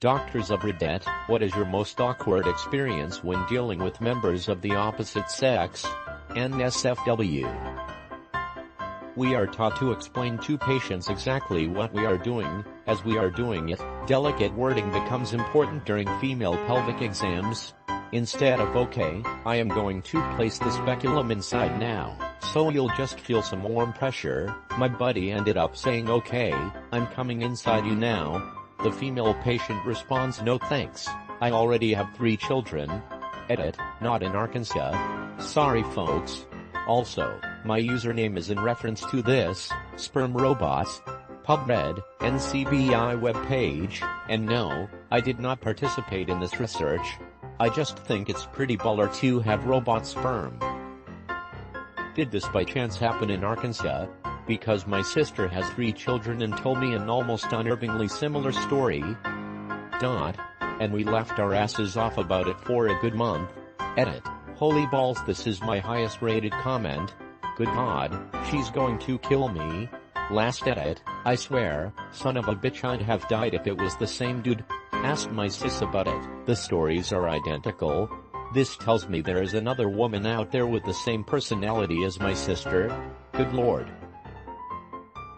Doctors of Reddit, what is your most awkward experience when dealing with members of the opposite sex? NSFW. We are taught to explain to patients exactly what we are doing, as we are doing it. Delicate wording becomes important during female pelvic exams. Instead of "okay, I am going to place the speculum inside now, so you'll just feel some warm pressure," my buddy ended up saying, "Okay, I'm coming inside you now." The female patient responds, "No thanks, I already have 3 children." Edit, not in Arkansas. Sorry folks. Also, my username is in reference to this, sperm robots, PubMed, NCBI webpage, and no, I did not participate in this research. I just think it's pretty baller to have robot sperm. Did this by chance happen in Arkansas? Because my sister has 3 children and told me an almost unnervingly similar story. And we laughed our asses off about it for a good month. Edit. Holy balls, this is my highest rated comment. Good God, she's going to kill me. Last edit, I swear, son of a bitch, I'd have died if it was the same dude. Ask my sis about it. The stories are identical. This tells me there is another woman out there with the same personality as my sister. Good Lord.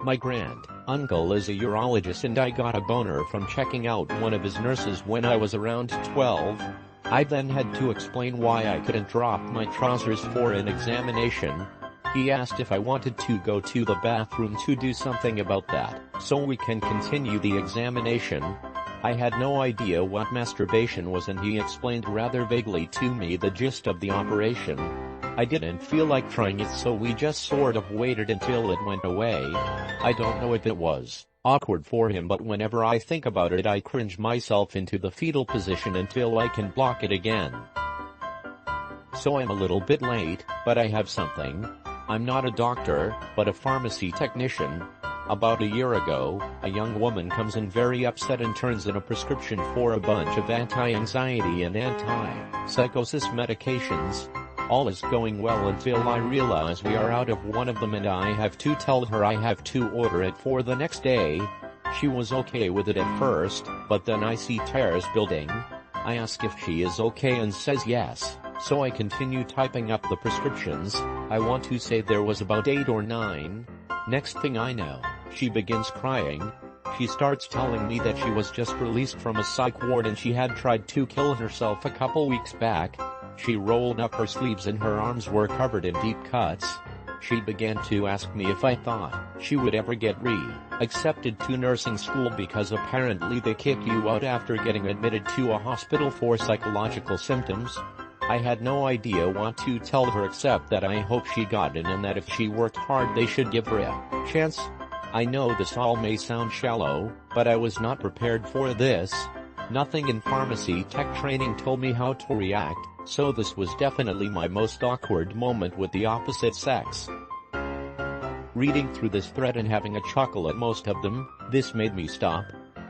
My grand-uncle is a urologist and I got a boner from checking out one of his nurses when I was around 12. I then had to explain why I couldn't drop my trousers for an examination. He asked if I wanted to go to the bathroom to do something about that, so we can continue the examination. I had no idea what masturbation was and he explained rather vaguely to me the gist of the operation. I didn't feel like trying it, so we just sort of waited until it went away. I don't know if it was awkward for him, but whenever I think about it I cringe myself into the fetal position until I can block it again. So I'm a little bit late, but I have something. I'm not a doctor, but a pharmacy technician. About a year ago, a young woman comes in very upset and turns in a prescription for a bunch of anti-anxiety and anti-psychosis medications. All is going well until I realize we are out of one of them and I have to tell her I have to order it for the next day. She was okay with it at first, but then I see tears building. I ask if she is okay and says yes, so I continue typing up the prescriptions. I want to say there was about 8 or 9. Next thing I know, she begins crying. She starts telling me that she was just released from a psych ward and she had tried to kill herself a couple weeks back. She rolled up her sleeves and her arms were covered in deep cuts. She began to ask me if I thought she would ever get accepted to nursing school because apparently they kick you out after getting admitted to a hospital for psychological symptoms. I had no idea what to tell her except that I hope she got in and that if she worked hard they should give her a chance. I know this all may sound shallow, but I was not prepared for this. Nothing in pharmacy tech training told me how to react, so this was definitely my most awkward moment with the opposite sex. Reading through this thread and having a chuckle at most of them, this made me stop.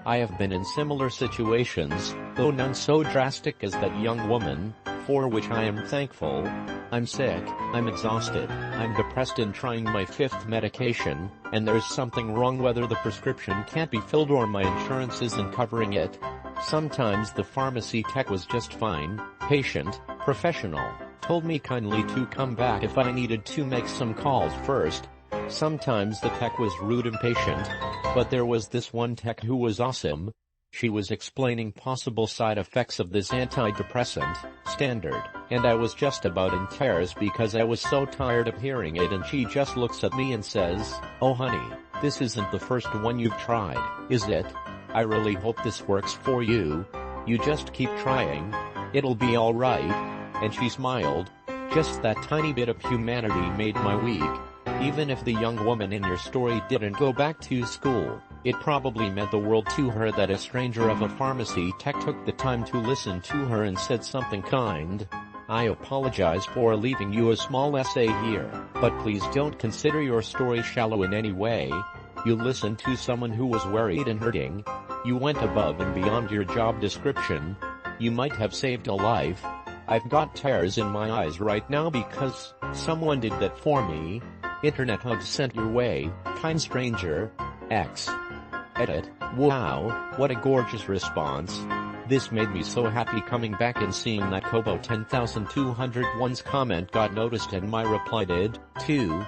I have been in similar situations, though none so drastic as that young woman, for which I am thankful. I'm sick, I'm exhausted, I'm depressed and trying my 5th medication, and there's something wrong whether the prescription can't be filled or my insurance isn't covering it. Sometimes the pharmacy tech was just fine, patient, professional, told me kindly to come back if I needed to make some calls first. Sometimes the tech was rude and impatient, but there was this one tech who was awesome. She was explaining possible side effects of this antidepressant, standard, and I was just about in tears because I was so tired of hearing it, and she just looks at me and says, "Oh honey, this isn't the first one you've tried, is it? I really hope this works for you. You just keep trying. It'll be alright." And she smiled. Just that tiny bit of humanity made my week. Even if the young woman in your story didn't go back to school, it probably meant the world to her that a stranger of a pharmacy tech took the time to listen to her and said something kind. I apologize for leaving you a small essay here, but please don't consider your story shallow in any way. You listened to someone who was worried and hurting. You went above and beyond your job description. You might have saved a life. I've got tears in my eyes right now because someone did that for me. Internet hugs sent your way, kind stranger. X. Edit. Wow, what a gorgeous response. This made me so happy coming back and seeing that Kobo 10201's comment got noticed and my reply did, too.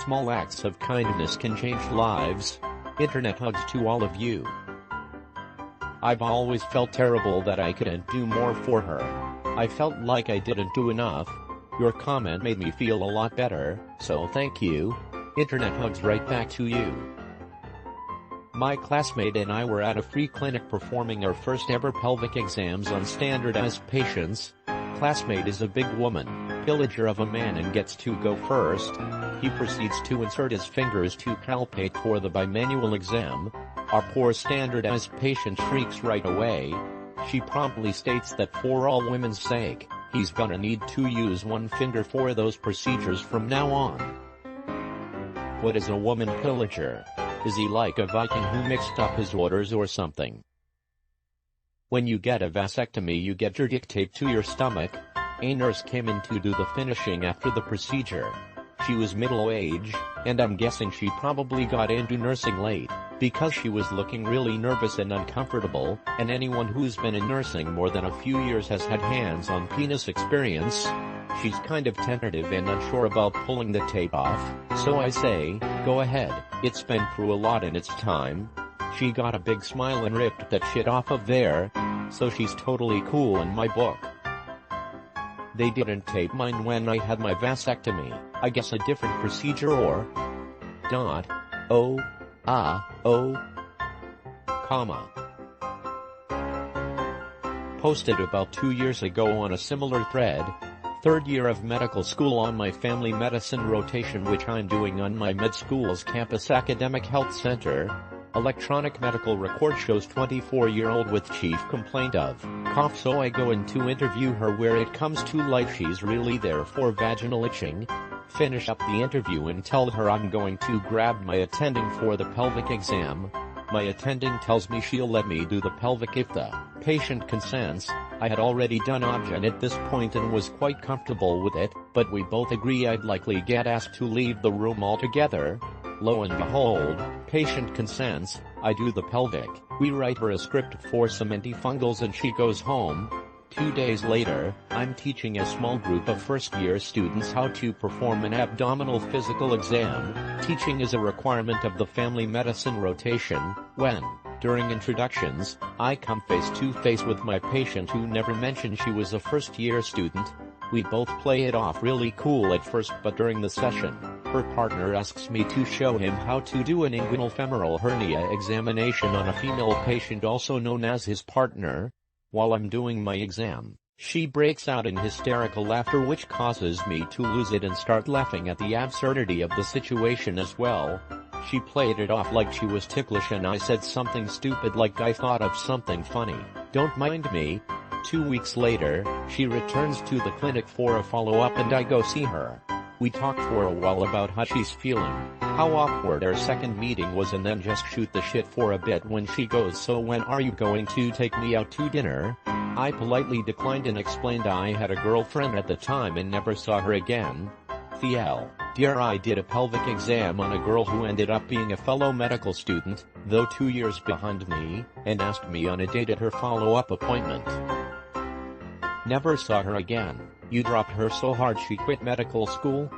Small acts of kindness can change lives. Internet hugs to all of you. I've always felt terrible that I couldn't do more for her. I felt like I didn't do enough. Your comment made me feel a lot better, so thank you. Internet hugs right back to you. My classmate and I were at a free clinic performing our first ever pelvic exams on standardized patients. Classmate is a big woman, pillager of a man, and gets to go first. He proceeds to insert his fingers to palpate for the bimanual exam. Our poor standardized patient shrieks right away. She promptly states that for all women's sake, he's gonna need to use one finger for those procedures from now on. What is a woman pillager? Is he like a Viking who mixed up his orders or something? When you get a vasectomy, you get your dick taped to your stomach. A nurse came in to do the finishing after the procedure. She was middle-aged, and I'm guessing she probably got into nursing late, because she was looking really nervous and uncomfortable, and anyone who's been in nursing more than a few years has had hands-on penis experience. She's kind of tentative and unsure about pulling the tape off, so I say, go ahead, it's been through a lot in its time. She got a big smile and ripped that shit off of there, so she's totally cool in my book. They didn't tape mine when I had my vasectomy, I guess a different procedure or... comma. Posted about 2 years ago on a similar thread. Third year of medical school on my family medicine rotation, which I'm doing on my med school's campus academic health center. Electronic medical record shows 24-year-old with chief complaint of cough, so I go in to interview her. Where it comes to light, she's really there for vaginal itching. Finish up the interview and tell her I'm going to grab my attending for the pelvic exam. My attending tells me she'll let me do the pelvic if the patient consents. I had already done obgyn at this point and was quite comfortable with it, but we both agree I'd likely get asked to leave the room altogether. Lo and behold, patient consents, I do the pelvic, we write her a script for some antifungals and she goes home. 2 days later, I'm teaching a small group of first-year students how to perform an abdominal physical exam. Teaching is a requirement of the family medicine rotation. When, during introductions, I come face-to-face with my patient who never mentioned she was a first-year student. We both play it off really cool at first, but during the session, her partner asks me to show him how to do an inguinal femoral hernia examination on a female patient, also known as his partner. While I'm doing my exam, she breaks out in hysterical laughter, which causes me to lose it and start laughing at the absurdity of the situation as well. She played it off like she was ticklish and I said something stupid like I thought of something funny. Don't mind me. 2 weeks later, she returns to the clinic for a follow-up and I go see her. We talk for a while about how she's feeling, how awkward our second meeting was, and then just shoot the shit for a bit when she goes, "So when are you going to take me out to dinner?" I politely declined and explained I had a girlfriend at the time and never saw her again. Dear, I did a pelvic exam on a girl who ended up being a fellow medical student, though 2 years behind me, and asked me on a date at her follow-up appointment. Never saw her again. You dropped her so hard she quit medical school?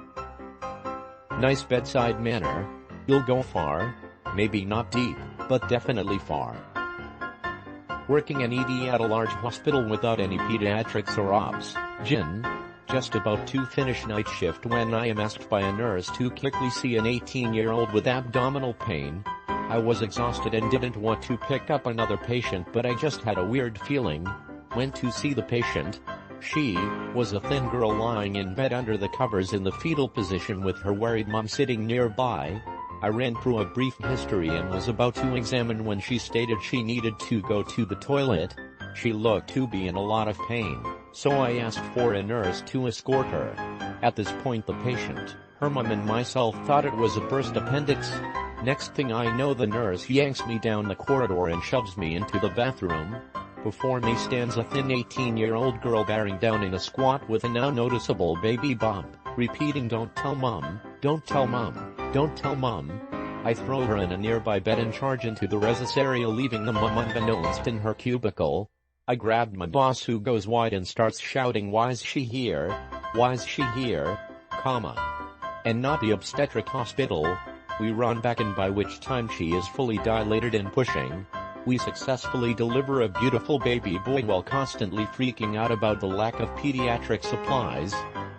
Nice bedside manner. You'll go far. Maybe not deep, but definitely far. Working an ED at a large hospital without any pediatrics or obs. Just about to finish night shift when I am asked by a nurse to quickly see an 18-year-old with abdominal pain. I was exhausted and didn't want to pick up another patient, but I just had a weird feeling. Went to see the patient. She was a thin girl lying in bed under the covers in the fetal position with her worried mom sitting nearby. I ran through a brief history and was about to examine when she stated she needed to go to the toilet. She looked to be in a lot of pain, so I asked for a nurse to escort her. At this point the patient, her mom and myself thought it was a burst appendix. Next thing I know, the nurse yanks me down the corridor and shoves me into the bathroom. Before me stands a thin 18-year-old girl bearing down in a squat with a now noticeable baby bump, repeating, "Don't tell mom, don't tell mom, don't tell mom." I throw her in a nearby bed and charge into the resus area, leaving the mum unbeknownst in her cubicle. I grabbed my boss, who goes wide and starts shouting, "Why's she here? Why's she here? Comma. And not the obstetric hospital." We run back, and by which time she is fully dilated and pushing. We successfully deliver a beautiful baby boy while constantly freaking out about the lack of pediatric supplies.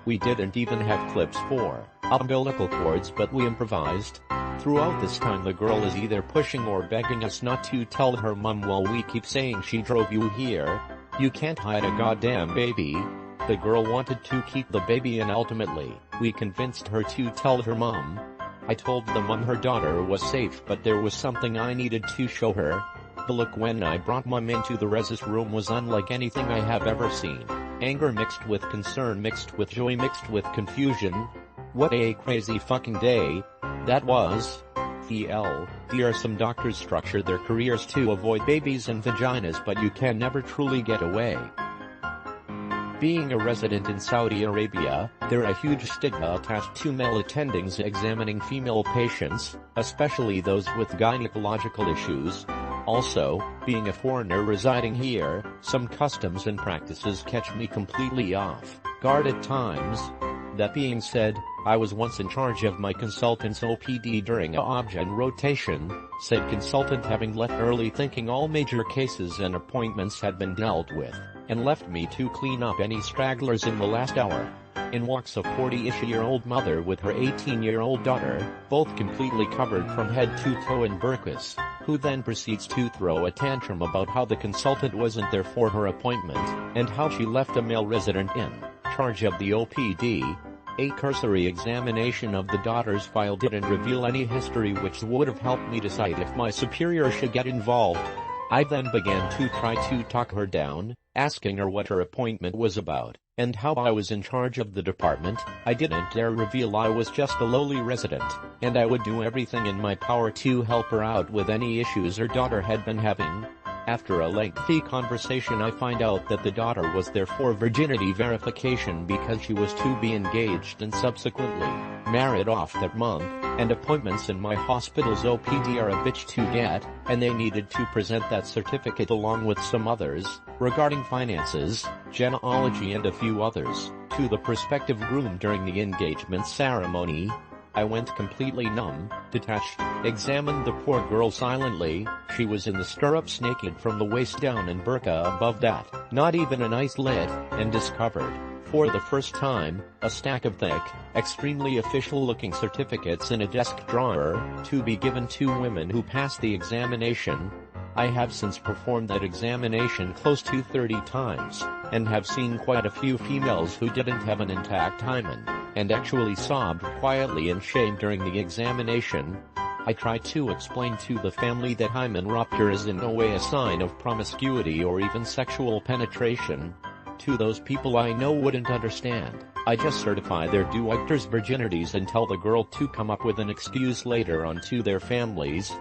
We didn't even have clips for umbilical cords, but we improvised. Throughout this time the girl is either pushing or begging us not to tell her mum, while we keep saying, "She drove you here. You can't hide a goddamn baby." The girl wanted to keep the baby, and ultimately, we convinced her to tell her mum. I told the mum her daughter was safe, but there was something I needed to show her. The look when I brought mum into the resus room was unlike anything I have ever seen. Anger mixed with concern, mixed with joy, mixed with confusion. What a crazy fucking day that was. Dear, some doctors structure their careers to avoid babies and vaginas, but you can never truly get away. Being a resident in Saudi Arabia, there is a huge stigma attached to male attendings examining female patients, especially those with gynecological issues. Also, being a foreigner residing here, some customs and practices catch me completely off guard at times. That being said, I was once in charge of my consultant's OPD during a obgyn rotation, said consultant having left early thinking all major cases and appointments had been dealt with, and left me to clean up any stragglers in the last hour. In walks a 40-ish-year-old mother with her 18-year-old daughter, both completely covered from head to toe in burqas, who then proceeds to throw a tantrum about how the consultant wasn't there for her appointment, and how she left a male resident in charge of the OPD. A cursory examination of the daughter's file didn't reveal any history which would have helped me decide if my superior should get involved. I then began to try to talk her down, asking her what her appointment was about, and how I was in charge of the department. I didn't dare reveal I was just a lowly resident, and I would do everything in my power to help her out with any issues her daughter had been having. After a lengthy conversation, I find out that the daughter was there for virginity verification because she was to be engaged and subsequently married off that month, and appointments in my hospital's OPD are a bitch to get, and they needed to present that certificate along with some others, regarding finances, genealogy and a few others, to the prospective groom during the engagement ceremony. I went completely numb, detached, examined the poor girl silently. She was in the stirrups naked from the waist down and burqa above that, not even a nice lid, and discovered, for the first time, a stack of thick, extremely official-looking certificates in a desk drawer, to be given to women who passed the examination. I have since performed that examination close to 30 times, and have seen quite a few females who didn't have an intact hymen, and actually sobbed quietly in shame during the examination. I tried to explain to the family that hymen rupture is in no way a sign of promiscuity or even sexual penetration. To those people I know wouldn't understand, I just certify their doctors' virginities and tell the girl to come up with an excuse later on to their families.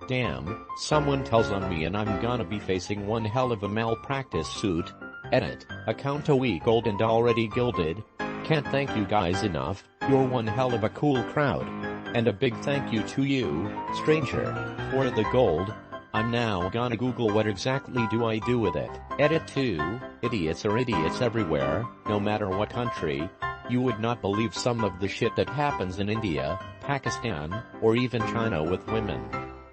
Damn, someone tells on me and I'm gonna be facing one hell of a malpractice suit. Edit, account a week old and already gilded. Can't thank you guys enough, you're one hell of a cool crowd. And a big thank you to you, stranger, for the gold. I'm now gonna Google what exactly do I do with it. Edit 2, idiots are idiots everywhere, no matter what country. You would not believe some of the shit that happens in India, Pakistan, or even China with women.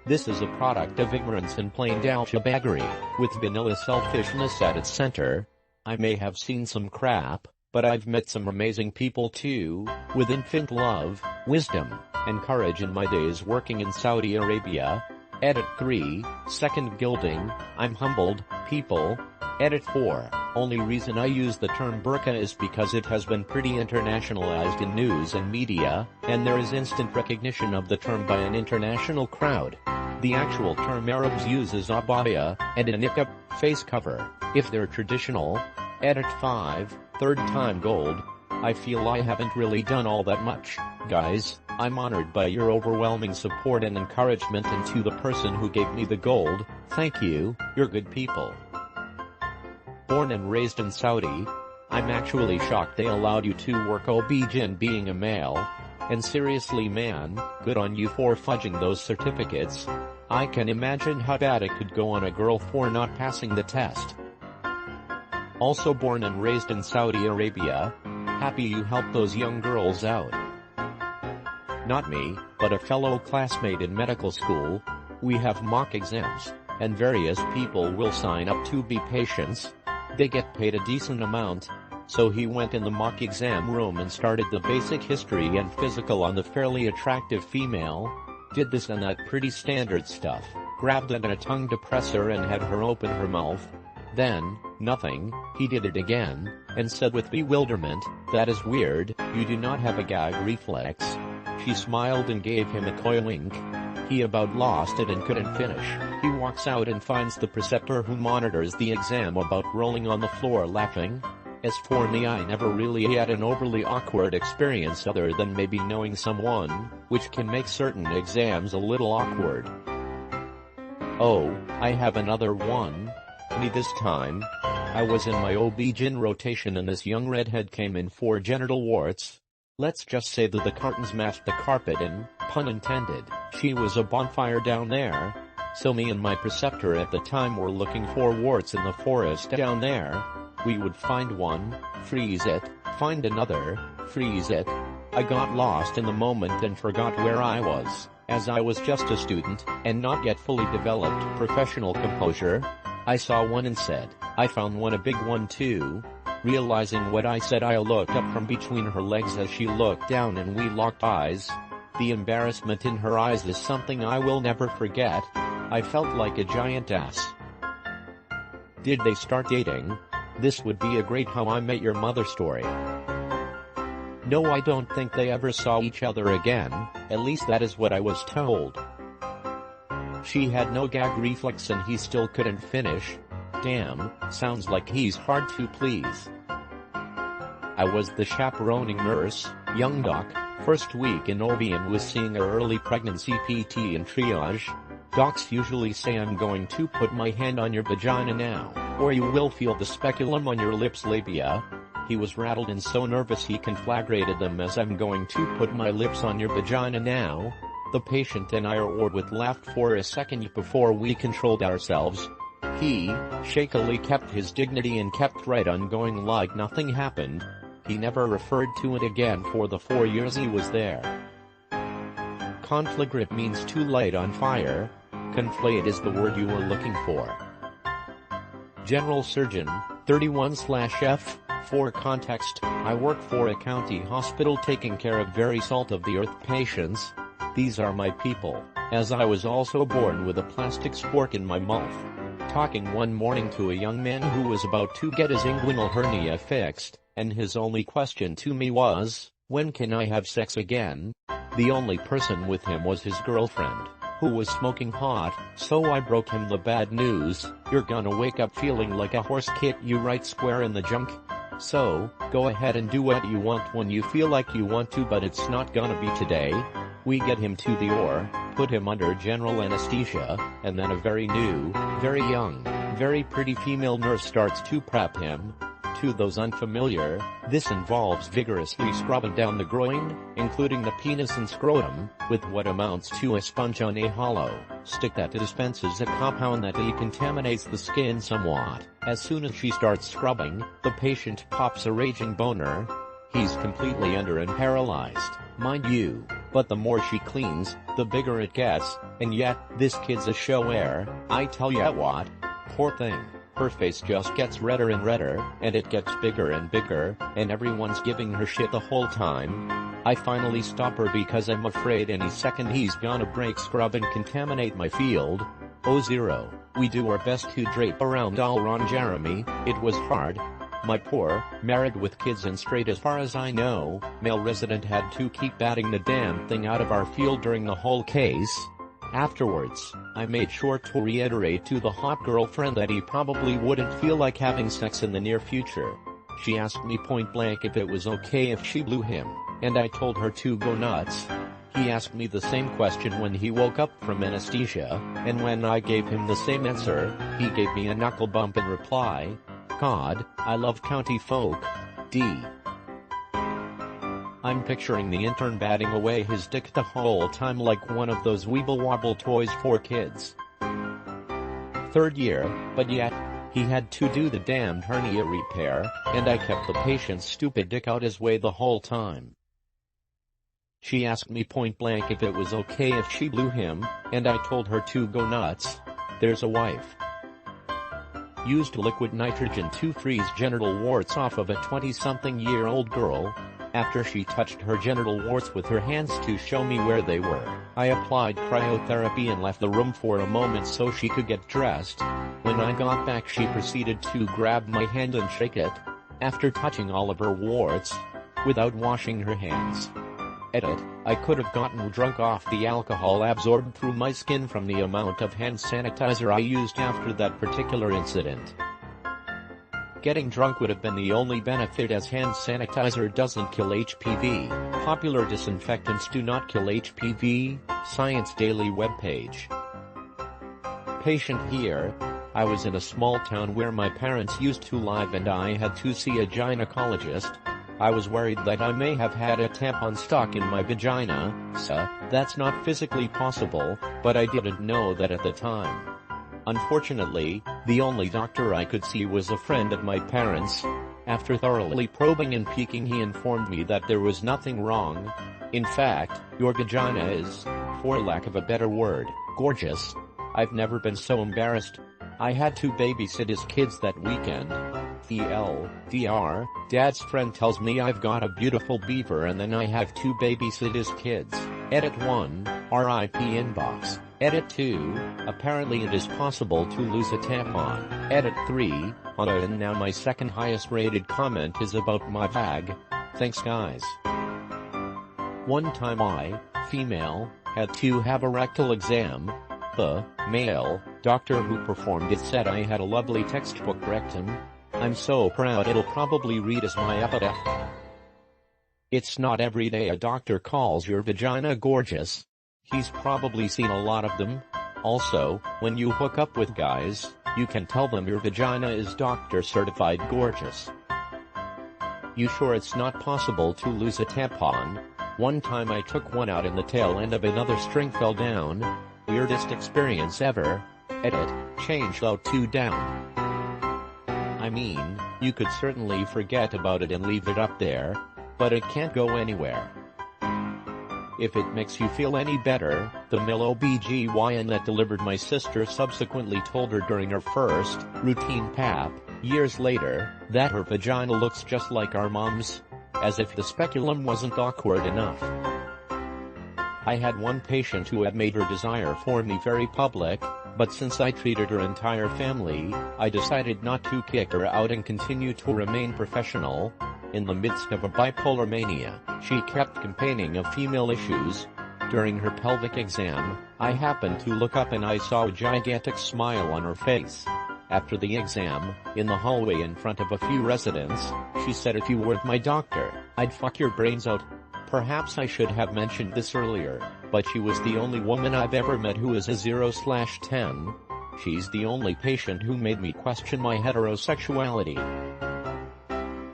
This is a product of ignorance and plain douchebaggery, with vanilla selfishness at its center. I may have seen some crap, but I've met some amazing people too, with infinite love, wisdom, and courage in my days working in Saudi Arabia. Edit 3, second gilding, I'm humbled, people. Edit 4, only reason I use the term burqa is because it has been pretty internationalized in news and media, and there is instant recognition of the term by an international crowd. The actual term Arabs use is abaya, and a niqab, face cover, if they're traditional. Edit 5, third time gold. I feel I haven't really done all that much, guys. I'm honored by your overwhelming support and encouragement, and to the person who gave me the gold, thank you, you're good people. Born and raised in Saudi, I'm actually shocked they allowed you to work OB-GYN being a male. And seriously man, good on you for fudging those certificates. I can imagine how bad it could go on a girl for not passing the test. Also born and raised in Saudi Arabia, happy you helped those young girls out. Not me, but a fellow classmate in medical school. We have mock exams, and various people will sign up to be patients. They get paid a decent amount. So he went in the mock exam room and started the basic history and physical on the fairly attractive female. Did this and that pretty standard stuff, grabbed at a tongue depressor and had her open her mouth. Then, nothing, he did it again, and said with bewilderment, "That is weird, you do not have a gag reflex." She smiled and gave him a coy wink. He about lost it and couldn't finish. He walks out and finds the preceptor who monitors the exam about rolling on the floor laughing. As for me, I never really had an overly awkward experience other than maybe knowing someone, which can make certain exams a little awkward. Oh, I have another one. Me this time. I was in my OB-GYN rotation and this young redhead came in for genital warts. Let's just say that the curtains matched the carpet and, pun intended, she was a bonfire down there. So me and my preceptor at the time were looking for warts in the forest down there. We would find one, freeze it, find another, freeze it. I got lost in the moment and forgot where I was, as I was just a student, and not yet fully developed professional composure. I saw one and said, "I found one, a big one too." Realizing what I said, I looked up from between her legs as she looked down and we locked eyes. The embarrassment in her eyes is something I will never forget. I felt like a giant ass. Did they start dating? This would be a great How I Met Your Mother story. No, I don't think they ever saw each other again, at least that is what I was told. She had no gag reflex and he still couldn't finish. Damn, sounds like he's hard to please. I was the chaperoning nurse, young doc, first week in OB and was seeing her early pregnancy PT and triage. Docs usually say, "I'm going to put my hand on your vagina now, or you will feel the speculum on your lips labia." He was rattled and so nervous he conflagrated them as, "I'm going to put my lips on your vagina now." The patient and I roared with laughter for a second before we controlled ourselves. He, shakily kept his dignity and kept right on going like nothing happened. He never referred to it again for the 4 years he was there. Conflagrate means to light on fire. Conflate is the word you were looking for. General Surgeon, 31/F. For context, I work for a county hospital taking care of very salt-of-the-earth patients. These are my people, as I was also born with a plastic spork in my mouth. Talking one morning to a young man who was about to get his inguinal hernia fixed, and his only question to me was, "When can I have sex again?" The only person with him was his girlfriend, who was smoking hot, so I broke him the bad news. "You're gonna wake up feeling like a horse kit, you right square in the junk. So, go ahead and do what you want when you feel like you want to, but it's not gonna be today." We get him to the OR, put him under general anesthesia, and then a very new, very young, very pretty female nurse starts to prep him. To those unfamiliar, this involves vigorously scrubbing down the groin, including the penis and scrotum, with what amounts to a sponge on a hollow stick that dispenses a compound that decontaminates the skin somewhat. As soon as she starts scrubbing, the patient pops a raging boner. He's completely under and paralyzed, mind you, but the more she cleans, the bigger it gets, and yet, this kid's a show-air, I tell ya what. Poor thing. Her face just gets redder and redder, and it gets bigger and bigger, and everyone's giving her shit the whole time. I finally stop her because I'm afraid any second he's gonna break scrub and contaminate my field. 0. We do our best to drape around all Ron Jeremy. It was hard. My poor, married with kids and straight as far as I know, male resident had to keep batting the damn thing out of our field during the whole case. Afterwards, I made sure to reiterate to the hot girlfriend that he probably wouldn't feel like having sex in the near future. She asked me point blank if it was okay if she blew him, and I told her to go nuts. He asked me the same question when he woke up from anesthesia, and when I gave him the same answer, he gave me a knuckle bump in reply. God, I love county folk. D. I'm picturing the intern batting away his dick the whole time like one of those weeble wobble toys for kids. Third year, but yet, he had to do the damned hernia repair, and I kept the patient's stupid dick out his way the whole time. She asked me point blank if it was okay if she blew him, and I told her to go nuts. There's a wife. Used liquid nitrogen to freeze genital warts off of a 20-something-year-old girl. After she touched her genital warts with her hands to show me where they were, I applied cryotherapy and left the room for a moment so she could get dressed. When I got back, she proceeded to grab my hand and shake it, after touching all of her warts, without washing her hands. Edit, I could have gotten drunk off the alcohol absorbed through my skin from the amount of hand sanitizer I used after that particular incident. Getting drunk would have been the only benefit, as hand sanitizer doesn't kill HPV. Popular disinfectants do not kill HPV, Science Daily webpage. Patient here. I was in a small town where my parents used to live and I had to see a gynecologist. I was worried that I may have had a tampon stuck in my vagina, so that's not physically possible, but I didn't know that at the time. Unfortunately, the only doctor I could see was a friend of my parents. After thoroughly probing and peeking, he informed me that there was nothing wrong. In fact, your vagina is, for lack of a better word, gorgeous. I've never been so embarrassed. I had to babysit his kids that weekend. TLDR, Dad's friend tells me I've got a beautiful beaver and then I have to babysit his kids. Edit 1, RIP inbox. Edit 2, apparently it is possible to lose a tampon. Edit 3, and now my second highest rated comment is about my vag. Thanks guys. One time I, female, had to have a rectal exam. The male doctor who performed it said I had a lovely textbook rectum. I'm so proud it'll probably read as my epitaph. It's not every day a doctor calls your vagina gorgeous. He's probably seen a lot of them. Also, when you hook up with guys, you can tell them your vagina is doctor certified gorgeous. You sure it's not possible to lose a tampon? One time I took one out and the tail end of another string fell down. Weirdest experience ever. Edit, changed out to down. I mean, you could certainly forget about it and leave it up there, but it can't go anywhere. If it makes you feel any better, the male OBGYN that delivered my sister subsequently told her during her first routine pap, years later, that her vagina looks just like our mom's, as if the speculum wasn't awkward enough. I had one patient who had made her desire for me very public, but since I treated her entire family, I decided not to kick her out and continue to remain professional. In the midst of a bipolar mania, she kept complaining of female issues. During her pelvic exam, I happened to look up and I saw a gigantic smile on her face. After the exam, in the hallway in front of a few residents, she said, "If you weren't my doctor, I'd fuck your brains out." Perhaps I should have mentioned this earlier, but she was the only woman I've ever met who is a 0/10. She's the only patient who made me question my heterosexuality.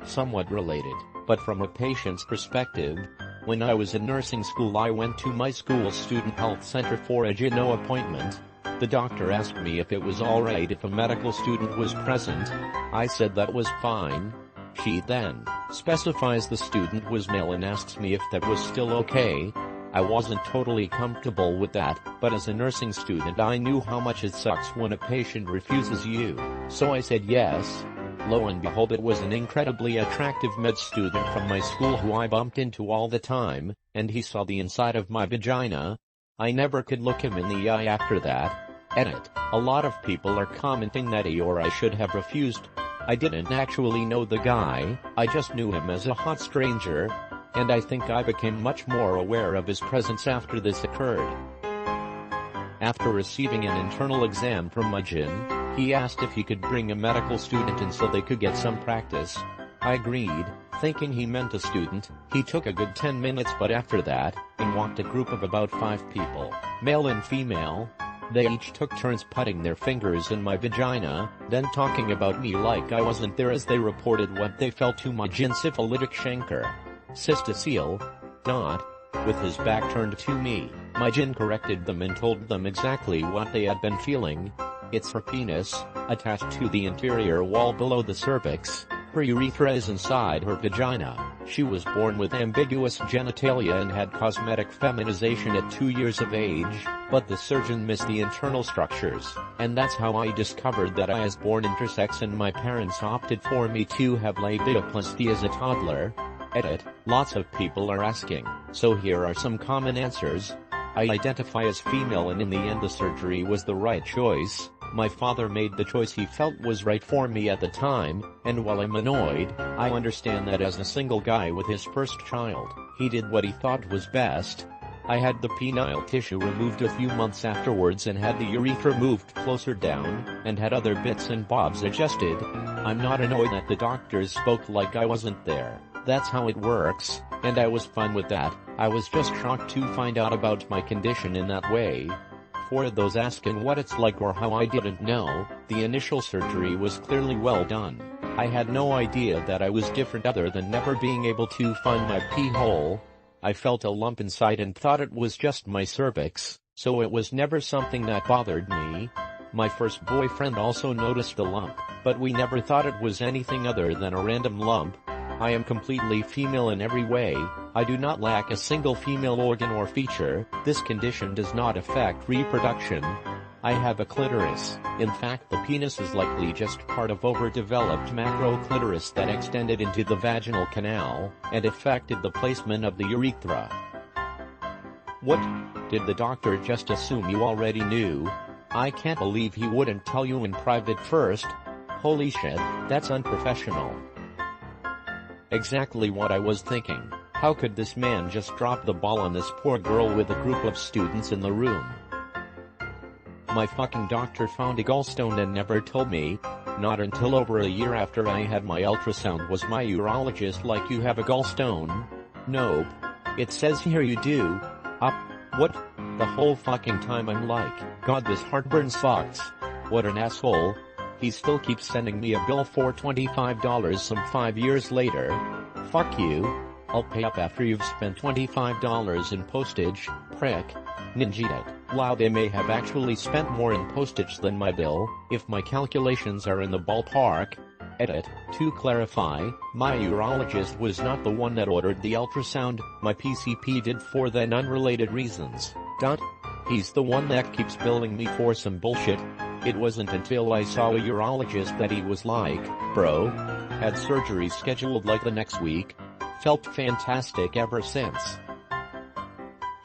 Somewhat related, but from a patient's perspective, when I was in nursing school I went to my school's student health center for a gyno appointment. The doctor asked me if it was alright if a medical student was present. I said that was fine. She then specifies the student was male and asks me if that was still okay. I wasn't totally comfortable with that, but as a nursing student I knew how much it sucks when a patient refuses you, so I said yes. Lo and behold, it was an incredibly attractive med student from my school who I bumped into all the time, and he saw the inside of my vagina. I never could look him in the eye after that. Edit, a lot of people are commenting that he or I should have refused. I didn't actually know the guy, I just knew him as a hot stranger, and I think I became much more aware of his presence after this occurred. After receiving an internal exam from my gyn, he asked if he could bring a medical student in so they could get some practice. I agreed, thinking he meant a student. He took a good 10 minutes, but after that, in walked a group of about 5 people, male and female. They each took turns putting their fingers in my vagina, then talking about me like I wasn't there as they reported what they felt to my gyn syphilitic chancre. cystocele. With his back turned to me, my gyn corrected them and told them exactly what they had been feeling. It's her penis, attached to the interior wall below the cervix. Her urethra is inside her vagina. She was born with ambiguous genitalia and had cosmetic feminization at 2 years of age, but the surgeon missed the internal structures, and that's how I discovered that I was born intersex and my parents opted for me to have labiaplasty as a toddler. Edit. Lots of people are asking, so here are some common answers. I identify as female and in the end the surgery was the right choice. My father made the choice he felt was right for me at the time, and while I'm annoyed, I understand that as a single guy with his first child, he did what he thought was best. I had the penile tissue removed a few months afterwards and had the urethra moved closer down, and had other bits and bobs adjusted. I'm not annoyed that the doctors spoke like I wasn't there. That's how it works, and I was fine with that. I was just shocked to find out about my condition in that way. For those asking what it's like or how I didn't know, the initial surgery was clearly well done. I had no idea that I was different other than never being able to find my pee hole. I felt a lump inside and thought it was just my cervix, so it was never something that bothered me. My first boyfriend also noticed the lump, but we never thought it was anything other than a random lump. I am completely female in every way. I do not lack a single female organ or feature. This condition does not affect reproduction. I have a clitoris. In fact, the penis is likely just part of overdeveloped macroclitoris that extended into the vaginal canal and affected the placement of the urethra. What? Did the doctor just assume you already knew? I can't believe he wouldn't tell you in private first. Holy shit, that's unprofessional. Exactly what I was thinking. How could this man just drop the ball on this poor girl with a group of students in the room? My fucking doctor found a gallstone and never told me. Not until over a year after I had my ultrasound was my urologist like, you have a gallstone? Nope. It says here you do. What? The whole fucking time I'm like, God, this heartburn sucks. What an asshole. He still keeps sending me a bill for $25 some 5 years later. Fuck you. I'll pay up after you've spent $25 in postage, prick. Ninja. Wow, they may have actually spent more in postage than my bill, if my calculations are in the ballpark. Edit. To clarify, my urologist was not the one that ordered the ultrasound, my PCP did for then unrelated reasons. He's the one that keeps billing me for some bullshit. It wasn't until I saw a urologist that he was like, bro. Had surgery scheduled like the next week. Felt fantastic ever since.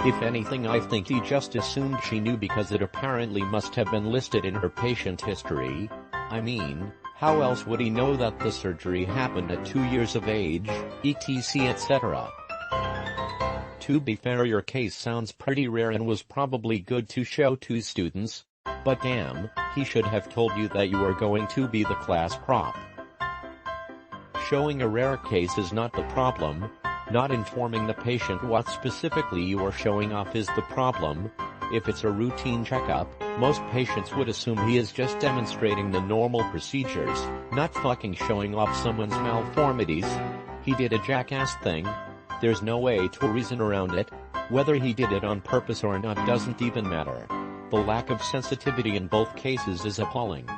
If anything, I think he just assumed she knew because it apparently must have been listed in her patient history. I mean, how else would he know that the surgery happened at 2 years of age, etc. etc. To be fair, your case sounds pretty rare and was probably good to show to students. But damn, he should have told you that you were going to be the class prop. Showing a rare case is not the problem. Not informing the patient what specifically you are showing off is the problem. If it's a routine checkup, most patients would assume he is just demonstrating the normal procedures, not fucking showing off someone's malformities. He did a jackass thing. There's no way to reason around it. Whether he did it on purpose or not doesn't even matter. The lack of sensitivity in both cases is appalling.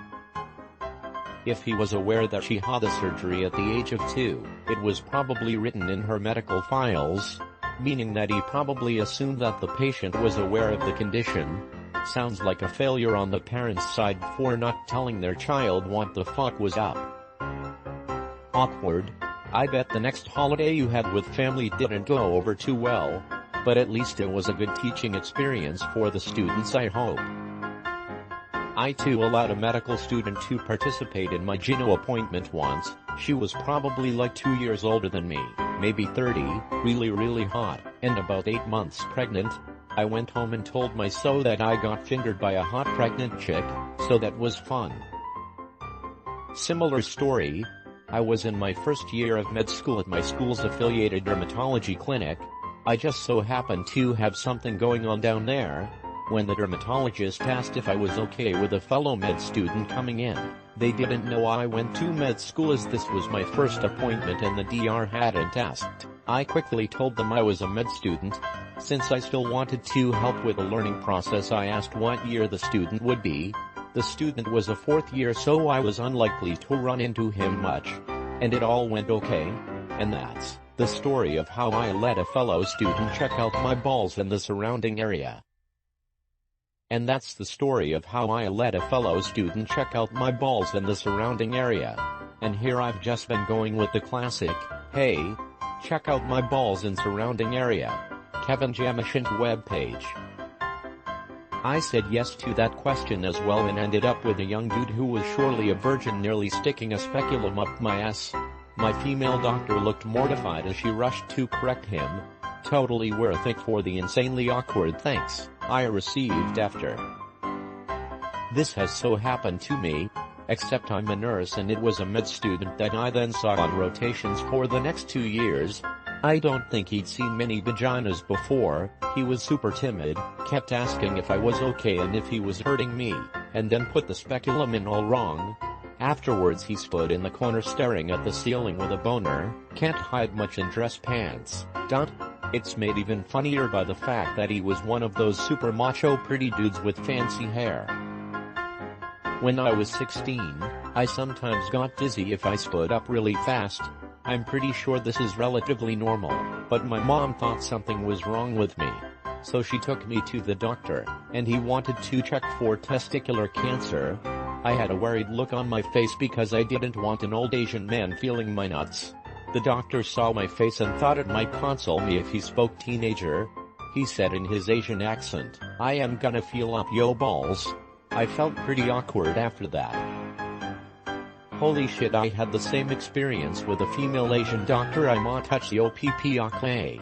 If he was aware that she had the surgery at the age of 2, it was probably written in her medical files, meaning that he probably assumed that the patient was aware of the condition. Sounds like a failure on the parents' side for not telling their child what the fuck was up. Awkward. I bet the next holiday you had with family didn't go over too well, but at least it was a good teaching experience for the students, I hope. I too allowed a medical student to participate in my gyno appointment once. She was probably like 2 years older than me, maybe 30, really hot, and about 8 months pregnant. I went home and told my so that I got fingered by a hot pregnant chick, so that was fun. Similar story. I was in my first year of med school at my school's affiliated dermatology clinic. I just so happened to have something going on down there. When the dermatologist asked if I was okay with a fellow med student coming in, they didn't know I went to med school as this was my first appointment and the DR hadn't asked. I quickly told them I was a med student. Since I still wanted to help with the learning process, I asked what year the student would be. The student was a fourth year, so I was unlikely to run into him much. And it all went okay. And that's the story of how I let a fellow student check out my balls in the surrounding area. And that's the story of how I let a fellow student check out my balls in the surrounding area. And here I've just been going with the classic, hey, check out my balls in surrounding area. Kevin Jamishant webpage. I said yes to that question as well and ended up with a young dude who was surely a virgin nearly sticking a speculum up my ass. My female doctor looked mortified as she rushed to correct him. Totally worth it for the insanely awkward thanks I received after. This has so happened to me, except I'm a nurse and it was a med student that I then saw on rotations for the next 2 years. I don't think he'd seen many vaginas before. He was super timid, kept asking if I was okay and if he was hurting me, and then put the speculum in all wrong. Afterwards he stood in the corner staring at the ceiling with a boner, can't hide much in dress pants. It's made even funnier by the fact that he was one of those super macho pretty dudes with fancy hair. When I was 16, I sometimes got dizzy if I stood up really fast. I'm pretty sure this is relatively normal, but my mom thought something was wrong with me. So she took me to the doctor, and he wanted to check for testicular cancer. I had a worried look on my face because I didn't want an old Asian man feeling my nuts. The doctor saw my face and thought it might console me if he spoke teenager. He said in his Asian accent, "I am gonna feel up yo balls." I felt pretty awkward after that. Holy shit, I had the same experience with a female Asian doctor. I ma touch the OPP.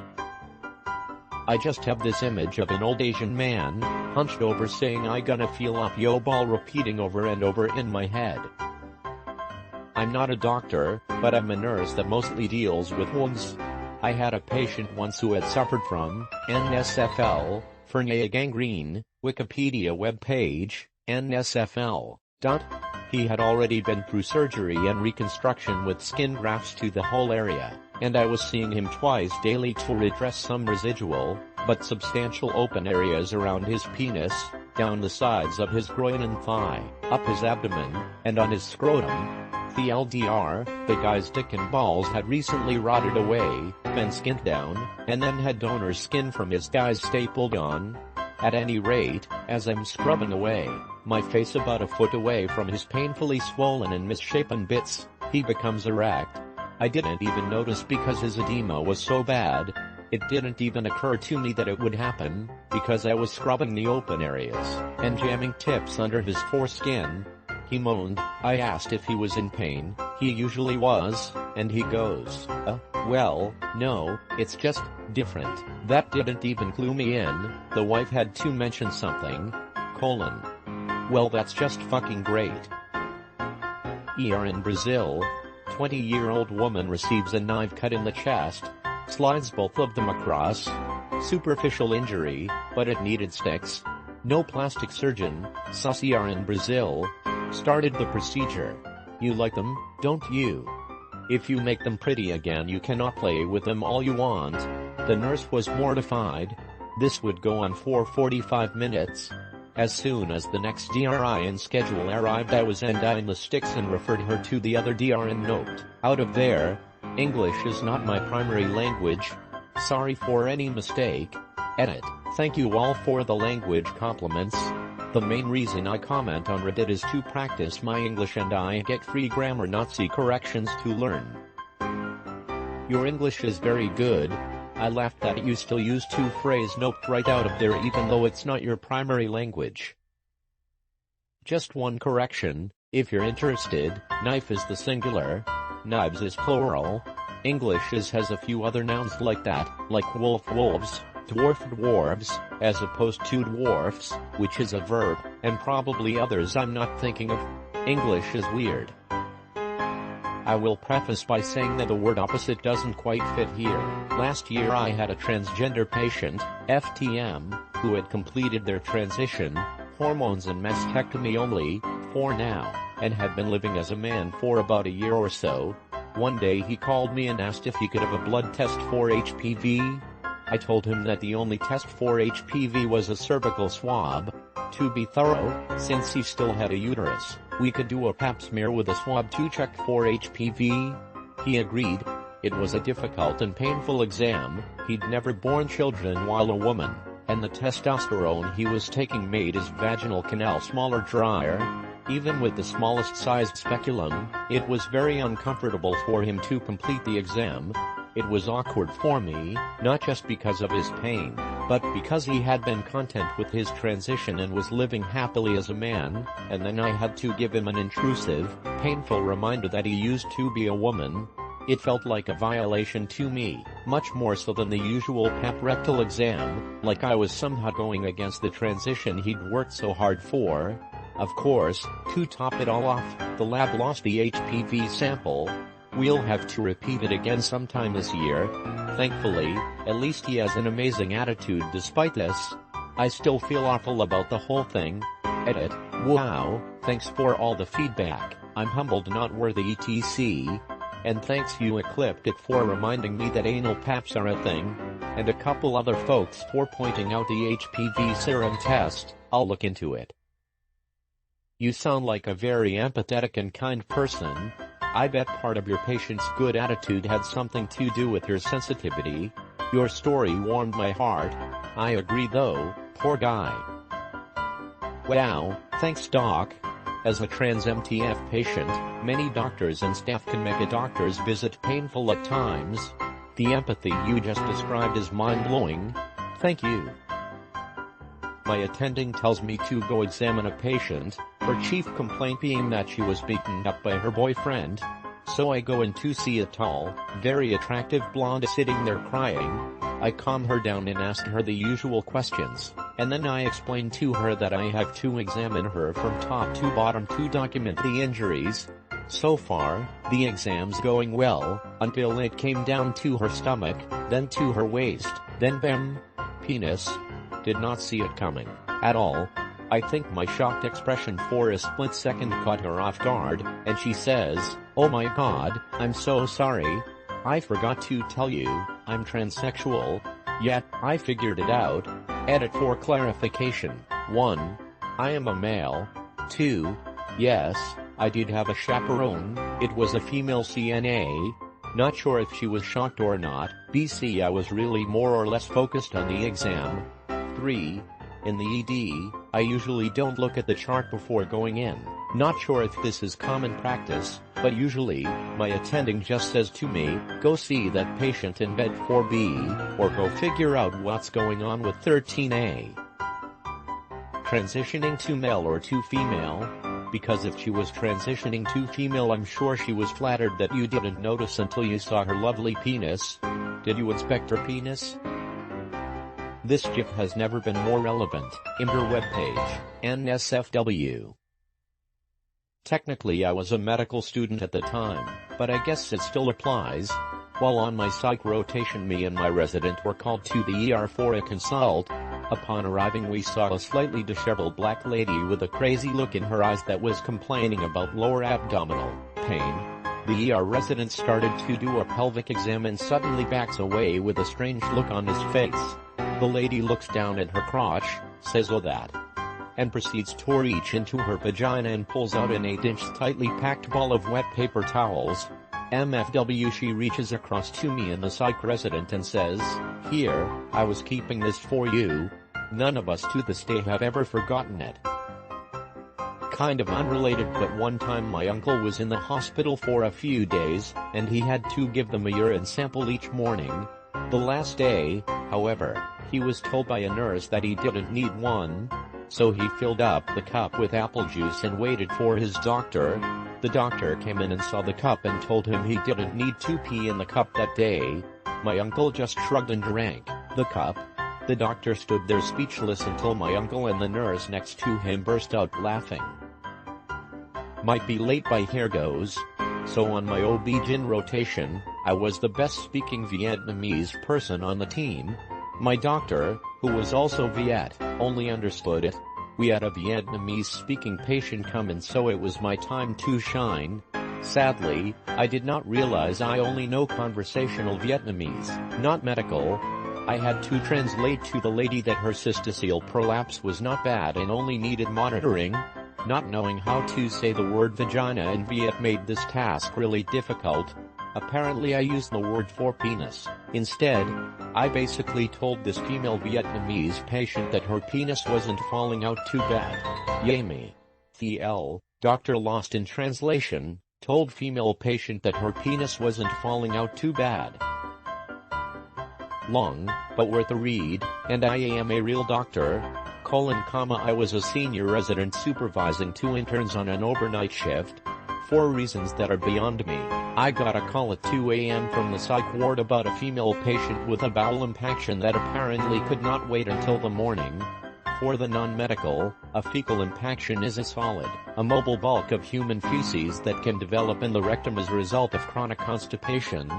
I just have this image of an old Asian man, hunched over saying "I gonna feel up yo ball" repeating over and over in my head. I'm not a doctor, but I'm a nurse that mostly deals with wounds. I had a patient once who had suffered from NSFL, hernia gangrene, Wikipedia webpage, NSFL. He had already been through surgery and reconstruction with skin grafts to the whole area, and I was seeing him twice daily to redress some residual, but substantial open areas around his penis, down the sides of his groin and thigh, up his abdomen, and on his scrotum. The LDR, the guy's dick and balls had recently rotted away, been skinned down, and then had donor skin from his guys stapled on. At any rate, as I'm scrubbing away, my face about a foot away from his painfully swollen and misshapen bits, he becomes erect. I didn't even notice because his edema was so bad. It didn't even occur to me that it would happen, because I was scrubbing the open areas, and jamming tips under his foreskin. He moaned. I asked if he was in pain. He usually was, and he goes, well, no, it's just different. That didn't even clue me in. The wife had to mention something. Well, that's just fucking great. ER in Brazil. 20-year-old woman receives a knife cut in the chest. Slides both of them across. Superficial injury, but it needed sticks. No plastic surgeon, ER in Brazil, started the procedure. You like them, don't you? If you make them pretty again, you cannot play with them all you want. The nurse was mortified. This would go on for 45 minutes. As soon as the next DRIN schedule arrived, I was undying the sticks and referred her to the other DRN note. Out of there. English is not my primary language. Sorry for any mistake. Edit. Thank you all for the language compliments. The main reason I comment on Reddit is to practice my English, and I get free grammar Nazi corrections to learn. Your English is very good. I laughed that you still use to phrase nope right out of there even though it's not your primary language. Just one correction, if you're interested, knife is the singular, knives is plural. English has a few other nouns like that, like wolf wolves, dwarf dwarves, as opposed to dwarfs, which is a verb, and probably others I'm not thinking of. English is weird. I will preface by saying that the word opposite doesn't quite fit here. Last year I had a transgender patient, FTM, who had completed their transition, hormones and mastectomy only, for now, and had been living as a man for about a year or so. One day he called me and asked if he could have a blood test for HPV. I told him that the only test for HPV was a cervical swab. To be thorough, since he still had a uterus, we could do a pap smear with a swab to check for HPV. He agreed. It was a difficult and painful exam. He'd never borne children while a woman, and the testosterone he was taking made his vaginal canal smaller, drier. Even with the smallest sized speculum, it was very uncomfortable for him to complete the exam. It was awkward for me, not just because of his pain, but because he had been content with his transition and was living happily as a man, and then I had to give him an intrusive, painful reminder that he used to be a woman. It felt like a violation to me, much more so than the usual pap rectal exam, like I was somehow going against the transition he'd worked so hard for. Of course, to top it all off, the lab lost the HPV sample. We'll have to repeat it again sometime this year. Thankfully, at least he has an amazing attitude despite this. I still feel awful about the whole thing. Edit. Wow, thanks for all the feedback. I'm humbled, not worthy etc. And thanks you Eclipted it for reminding me that anal paps are a thing. And a couple other folks for pointing out the HPV serum test. I'll look into it. You sound like a very empathetic and kind person. I bet part of your patient's good attitude had something to do with your sensitivity. Your story warmed my heart. I agree though, poor guy. Wow, thanks doc. As a trans MTF patient, many doctors and staff can make a doctor's visit painful at times. The empathy you just described is mind-blowing. Thank you. My attending tells me to go examine a patient, her chief complaint being that she was beaten up by her boyfriend. So I go in to see a tall, very attractive blonde sitting there crying. I calm her down and ask her the usual questions, and then I explain to her that I have to examine her from top to bottom to document the injuries. So far, the exam's going well, until it came down to her stomach, then to her waist, then bam, penis. Did not see it coming, at all. I think my shocked expression for a split second caught her off guard, and she says, "Oh my god, I'm so sorry. I forgot to tell you, I'm transsexual." Yet, I figured it out. Edit for clarification. 1. I am a male. 2. Yes, I did have a chaperone. It was a female CNA. Not sure if she was shocked or not. BC I was really more or less focused on the exam. 3. In the ED, I usually don't look at the chart before going in. Not sure if this is common practice, but usually, my attending just says to me, "Go see that patient in bed 4B, or go figure out what's going on with 13A. Transitioning to male or to female? Because if she was transitioning to female, I'm sure she was flattered that you didn't notice until you saw her lovely penis. Did you inspect her penis? This GIF has never been more relevant. IMBR webpage, NSFW. Technically I was a medical student at the time, but I guess it still applies. While on my psych rotation, me and my resident were called to the ER for a consult. Upon arriving we saw a slightly disheveled black lady with a crazy look in her eyes that was complaining about lower abdominal pain. The ER resident started to do a pelvic exam and suddenly backs away with a strange look on his face. The lady looks down at her crotch, says "Oh that," and proceeds to reach into her vagina and pulls out an 8-inch tightly packed ball of wet paper towels. MFW. She reaches across to me and the psych resident and says, "Here, I was keeping this for you." None of us to this day have ever forgotten it. Kind of unrelated, but one time my uncle was in the hospital for a few days, and he had to give them a urine sample each morning. The last day, however, he was told by a nurse that he didn't need one. So he filled up the cup with apple juice and waited for his doctor. The doctor came in and saw the cup and told him he didn't need to pee in the cup that day. My uncle just shrugged and drank the cup. The doctor stood there speechless until my uncle and the nurse next to him burst out laughing. Might be late by hair goes. So on my OB-GYN rotation, I was the best speaking Vietnamese person on the team. My doctor, who was also Viet, only understood it. We had a Vietnamese speaking patient come in, so it was my time to shine. Sadly, I did not realize I only know conversational Vietnamese, not medical. I had to translate to the lady that her cystocele prolapse was not bad and only needed monitoring. Not knowing how to say the word vagina in Viet made this task really difficult. Apparently I used the word for penis. Instead, I basically told this female Vietnamese patient that her penis wasn't falling out too bad. Yay me. The doctor lost in translation, told female patient that her penis wasn't falling out too bad. Long, but worth a read, and I am a real doctor. I was a senior resident supervising 2 interns on an overnight shift. For reasons that are beyond me, I got a call at 2 a.m. from the psych ward about a female patient with a bowel impaction that apparently could not wait until the morning. For the non-medical, a fecal impaction is a solid, a mobile bulk of human feces that can develop in the rectum as a result of chronic constipation.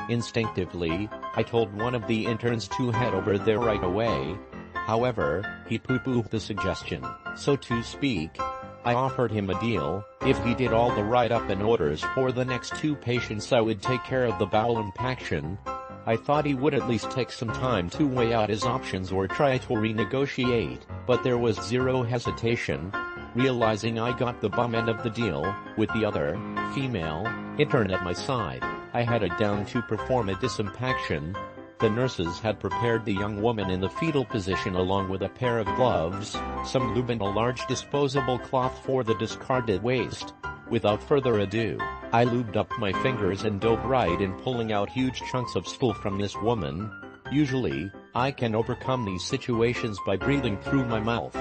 Instinctively, I told one of the interns to head over there right away. However, he poo-pooed the suggestion, so to speak. I offered him a deal. If he did all the write-up and orders for the next 2 patients, I would take care of the bowel impaction. I thought he would at least take some time to weigh out his options or try to renegotiate, but there was zero hesitation. Realizing I got the bum end of the deal, with the other, female, intern at my side, I headed down to perform a disimpaction. The nurses had prepared the young woman in the fetal position along with a pair of gloves, some lube and a large disposable cloth for the discarded waste. Without further ado, I lubed up my fingers and dove right in pulling out huge chunks of stool from this woman. Usually, I can overcome these situations by breathing through my mouth.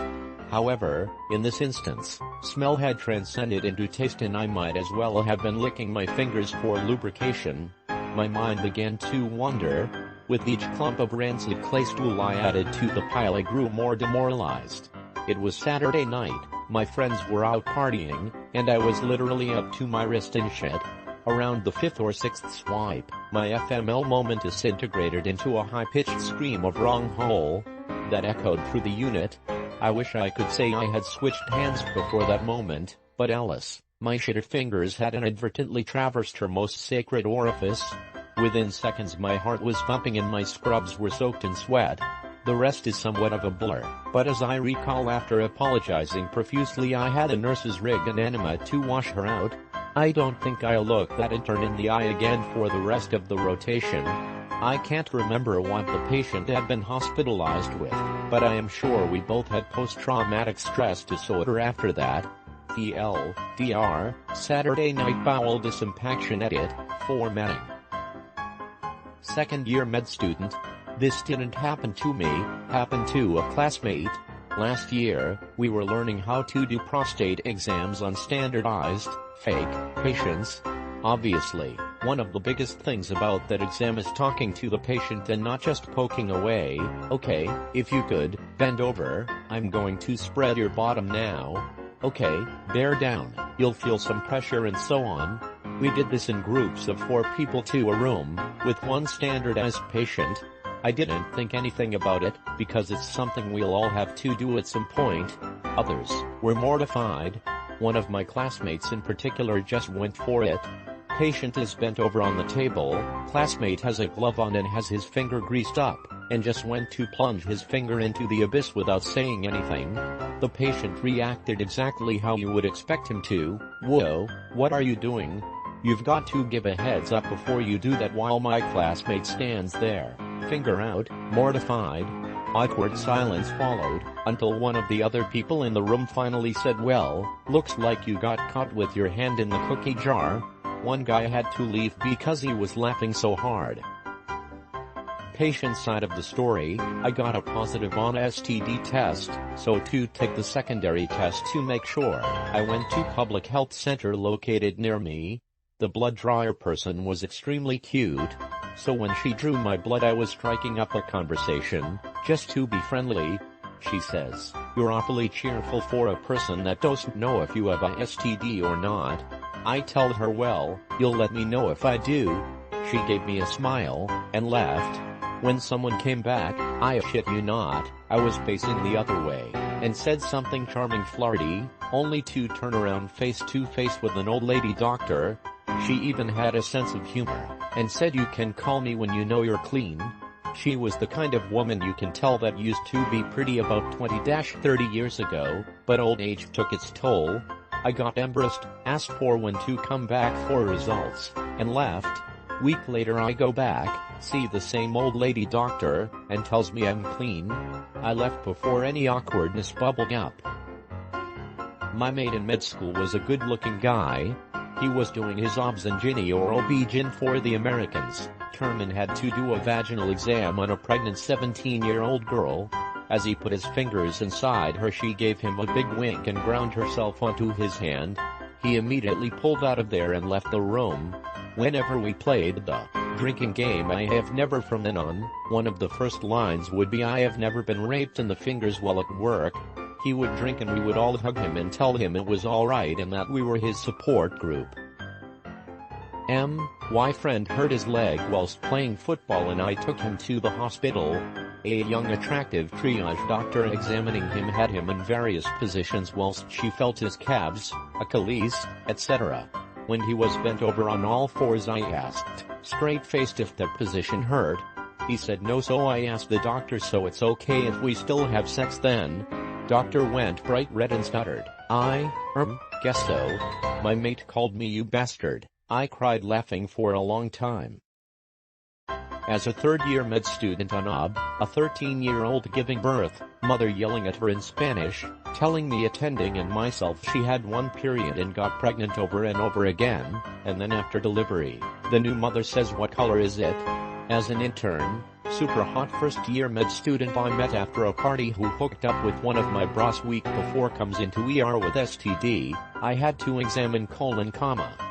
However, in this instance, smell had transcended into taste and I might as well have been licking my fingers for lubrication. My mind began to wander. With each clump of rancid clay stool I added to the pile, I grew more demoralized. It was Saturday night, my friends were out partying, and I was literally up to my wrist in shit. Around the 5th or 6th swipe, my FML moment disintegrated into a high-pitched scream of wrong hole that echoed through the unit. I wish I could say I had switched hands before that moment, but alas, my shitter fingers had inadvertently traversed her most sacred orifice. Within seconds my heart was thumping and my scrubs were soaked in sweat. The rest is somewhat of a blur, but as I recall, after apologizing profusely, I had a nurse's rig an enema to wash her out. I don't think I'll look that intern in the eye again for the rest of the rotation. I can't remember what the patient had been hospitalized with, but I am sure we both had post-traumatic stress disorder after that. The LDR, Saturday Night Bowel Disimpaction Edit, formatting. Second year med student. This didn't happen to me, happened to a classmate. Last year, we were learning how to do prostate exams on standardized, fake, patients. Obviously, one of the biggest things about that exam is talking to the patient and not just poking away. Okay, if you could, bend over, I'm going to spread your bottom now. Okay, bear down, you'll feel some pressure and so on. We did this in groups of 4 people to a room, with one standardized patient. I didn't think anything about it, because it's something we'll all have to do at some point. Others were mortified. One of my classmates in particular just went for it. Patient is bent over on the table, classmate has a glove on and has his finger greased up, and just went to plunge his finger into the abyss without saying anything. The patient reacted exactly how you would expect him to. Whoa, what are you doing? You've got to give a heads up before you do that. While my classmate stands there, finger out, mortified. Awkward silence followed, until one of the other people in the room finally said, "Well, looks like you got caught with your hand in the cookie jar." One guy had to leave because he was laughing so hard. Patient side of the story, I got a positive on STD test, so to take the secondary test to make sure, I went to public health center located near me. The blood drawer person was extremely cute, so when she drew my blood I was striking up a conversation, just to be friendly. She says, "You're awfully cheerful for a person that doesn't know if you have a STD or not." I tell her, "Well, you'll let me know if I do." She gave me a smile, and left. When someone came back, I shit you not, I was facing the other way, and said something charming flirty, only to turn around face to face with an old lady doctor. She even had a sense of humor, and said you can call me when you know you're clean. She was the kind of woman you can tell that used to be pretty about 20-30 years ago, but old age took its toll. I got embarrassed, asked for when to come back for results, and left. Week later I go back, see the same old lady doctor, and tells me I'm clean. I left before any awkwardness bubbled up. My mate in med school was a good-looking guy. He was doing his obs-in-gyne or OB-GYN for the Americans term and had to do a vaginal exam on a pregnant 17-year-old girl. As he put his fingers inside her, she gave him a big wink and ground herself onto his hand. He immediately pulled out of there and left the room. Whenever we played the drinking game I have never from then on, one of the first lines would be I have never been raped in the fingers while at work. He would drink and we would all hug him and tell him it was alright and that we were his support group. My friend hurt his leg whilst playing football and I took him to the hospital. A young attractive triage doctor examining him had him in various positions whilst she felt his calves, Achilles, etc. When he was bent over on all fours I asked, straight-faced, if that position hurt. He said no, so I asked the doctor, so it's okay if we still have sex then? Doctor went bright red and stuttered, guess so. My mate called me you bastard. I cried laughing for a long time. As a third-year med student on OB, a 13-year-old giving birth, mother yelling at her in Spanish, telling the attending and myself she had one period and got pregnant over and over again, and then after delivery, the new mother says what color is it? As an intern, super hot first-year med student I met after a party who hooked up with one of my bros week before comes into ER with STD, I had to examine :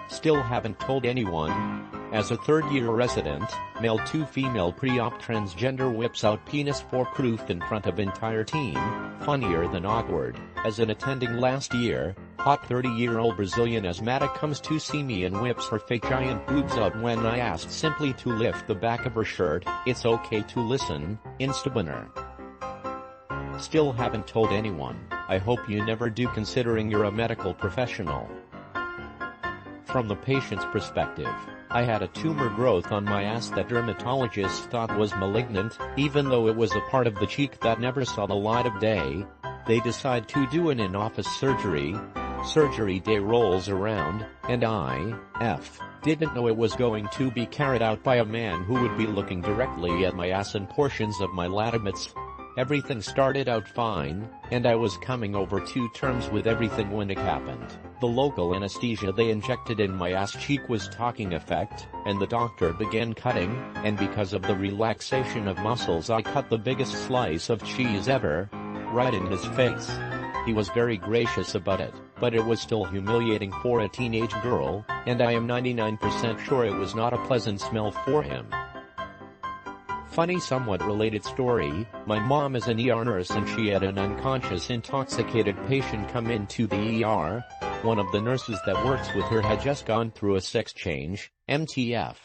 still haven't told anyone. As a third-year resident, male to female pre-op transgender whips out penis for proof in front of entire team, funnier than awkward. As an attending last year, hot 30-year-old Brazilian asthmatic comes to see me and whips her fake giant boobs out when I asked simply to lift the back of her shirt. It's okay to listen, Instabunner. Still haven't told anyone. I hope you never do, considering you're a medical professional. From the patient's perspective, I had a tumor growth on my ass that dermatologists thought was malignant, even though it was a part of the cheek that never saw the light of day. They decide to do an in-office surgery. Surgery day rolls around, and I didn't know it was going to be carried out by a man who would be looking directly at my ass and portions of my latissimus. Everything started out fine, and I was coming over to terms with everything when it happened. The local anesthesia they injected in my ass cheek was taking effect, and the doctor began cutting, and because of the relaxation of muscles I cut the biggest slice of cheese ever, right in his face. He was very gracious about it, but it was still humiliating for a teenage girl, and I am 99% sure it was not a pleasant smell for him. Funny somewhat related story, my mom is an ER nurse and she had an unconscious intoxicated patient come into the ER. One of the nurses that works with her had just gone through a sex change, MTF.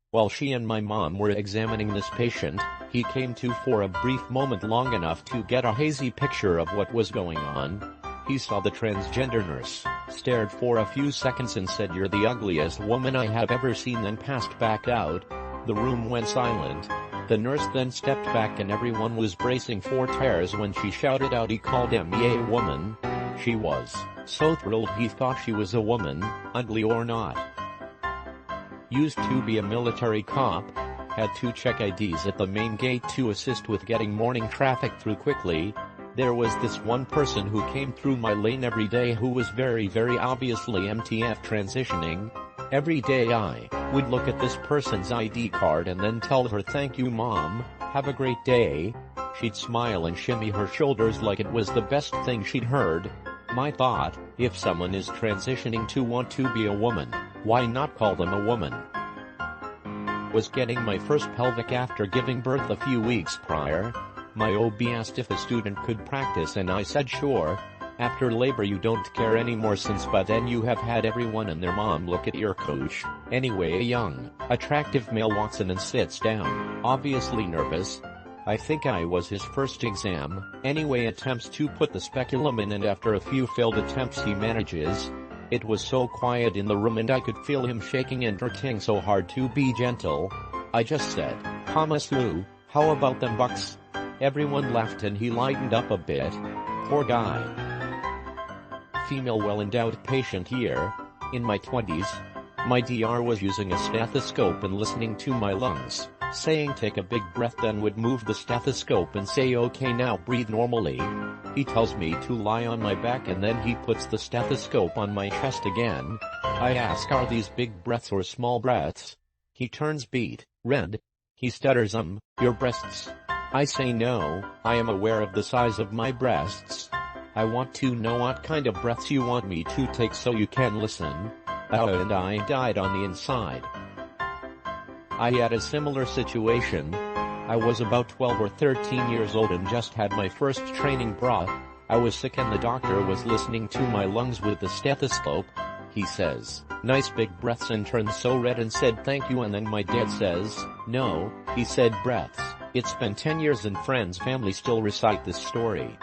While she and my mom were examining this patient, he came to for a brief moment, long enough to get a hazy picture of what was going on. He saw the transgender nurse, stared for a few seconds and said, "You're the ugliest woman I have ever seen," then passed back out. The room went silent. The nurse then stepped back and everyone was bracing for tears when she shouted out he called me a woman. She was so thrilled he thought she was a woman, ugly or not. Used to be a military cop. Had to check IDs at the main gate to assist with getting morning traffic through quickly. There was this one person who came through my lane every day who was very obviously MTF transitioning. Every day I would look at this person's ID card and then tell her, "Thank you, Mom, have a great day." She'd smile and shimmy her shoulders like it was the best thing she'd heard. My thought, if someone is transitioning to want to be a woman, why not call them a woman? Was getting my first pelvic after giving birth a few weeks prior. My OB asked if a student could practice and I said sure. After labor you don't care anymore since by then you have had everyone and their mom look at your coach. Anyway, a young, attractive male walks in and sits down, obviously nervous. I think I was his first exam. Anyway, attempts to put the speculum in and after a few failed attempts he manages. It was so quiet in the room and I could feel him shaking and trying so hard to be gentle. I just said, Sue, how about them bucks? Everyone laughed and he lightened up a bit. Poor guy. Female well-endowed patient here. In my 20s. My DR was using a stethoscope and listening to my lungs, saying take a big breath, then would move the stethoscope and say okay now breathe normally. He tells me to lie on my back and then he puts the stethoscope on my chest again. I ask are these big breaths or small breaths? He turns beet red. He stutters your breasts. I say no, I am aware of the size of my breasts. I want to know what kind of breaths you want me to take so you can listen. And I died on the inside. I had a similar situation. I was about 12 or 13 years old and just had my first training bra. I was sick and the doctor was listening to my lungs with the stethoscope. He says, nice big breaths, and turned so red and said thank you, and then my dad says, no, he said breaths. It's been 10 years and friends family still recite this story.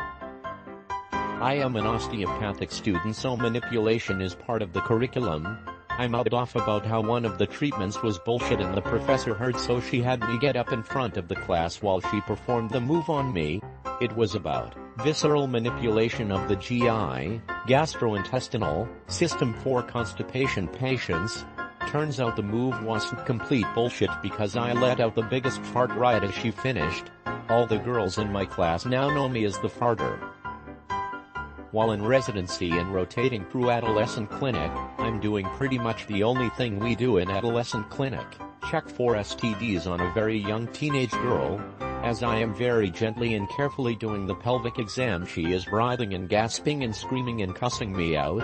I am an osteopathic student, so manipulation is part of the curriculum. I'm off about how one of the treatments was bullshit and the professor heard, so she had me get up in front of the class while she performed the move on me. It was about visceral manipulation of the GI, gastrointestinal, system for constipation patients. Turns out the move wasn't complete bullshit because I let out the biggest fart right as she finished. All the girls in my class now know me as the farter. While in residency and rotating through adolescent clinic, I'm doing pretty much the only thing we do in adolescent clinic, check for STDs on a very young teenage girl. As I am very gently and carefully doing the pelvic exam, she is writhing and gasping and screaming and cussing me out.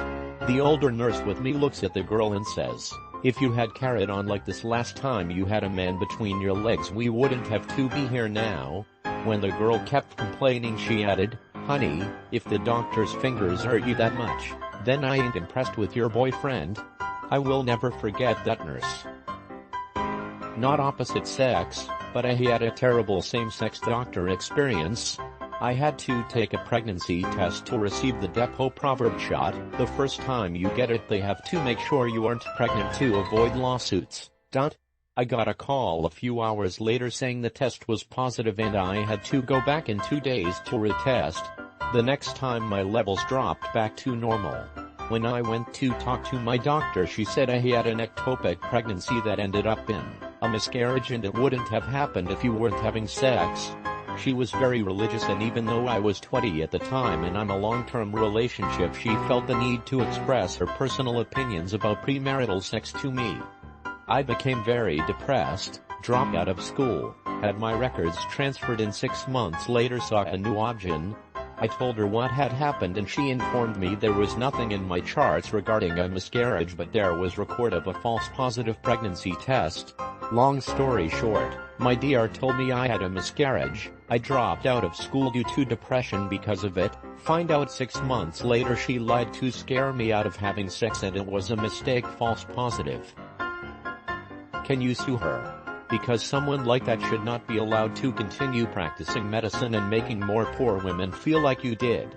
The older nurse with me looks at the girl and says, if you had carried on like this last time you had a man between your legs we wouldn't have to be here now. When the girl kept complaining she added, honey, if the doctor's fingers hurt you that much, then I ain't impressed with your boyfriend. I will never forget that nurse. Not opposite sex, but I had a terrible same-sex doctor experience. I had to take a pregnancy test to receive the depot proverb shot. The first time you get it they have to make sure you aren't pregnant to avoid lawsuits. I got a call a few hours later saying the test was positive and I had to go back in 2 days to retest. The next time my levels dropped back to normal. When I went to talk to my doctor she said I had an ectopic pregnancy that ended up in a miscarriage and it wouldn't have happened if you weren't having sex. She was very religious and even though I was 20 at the time and I'm a long-term relationship she felt the need to express her personal opinions about premarital sex to me. I became very depressed, dropped out of school, had my records transferred and 6 months later saw a new option. I told her what had happened and she informed me there was nothing in my charts regarding a miscarriage but there was record of a false positive pregnancy test. Long story short, my DR told me I had a miscarriage. I dropped out of school due to depression because of it. Find out 6 months later she lied to scare me out of having sex and it was a mistake, false positive. Can you sue her? Because someone like that should not be allowed to continue practicing medicine and making more poor women feel like you did.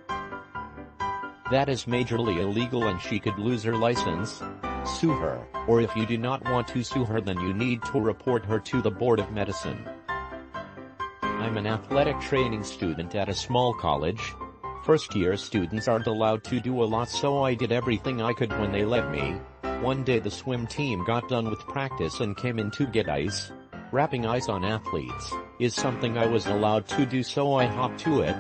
That is majorly illegal and she could lose her license. Sue her, or if you do not want to sue her then you need to report her to the Board of Medicine. I'm an athletic training student at a small college. First-year students aren't allowed to do a lot so I did everything I could when they let me. One day the swim team got done with practice and came in to get ice. Wrapping ice on athletes is something I was allowed to do so I hopped to it.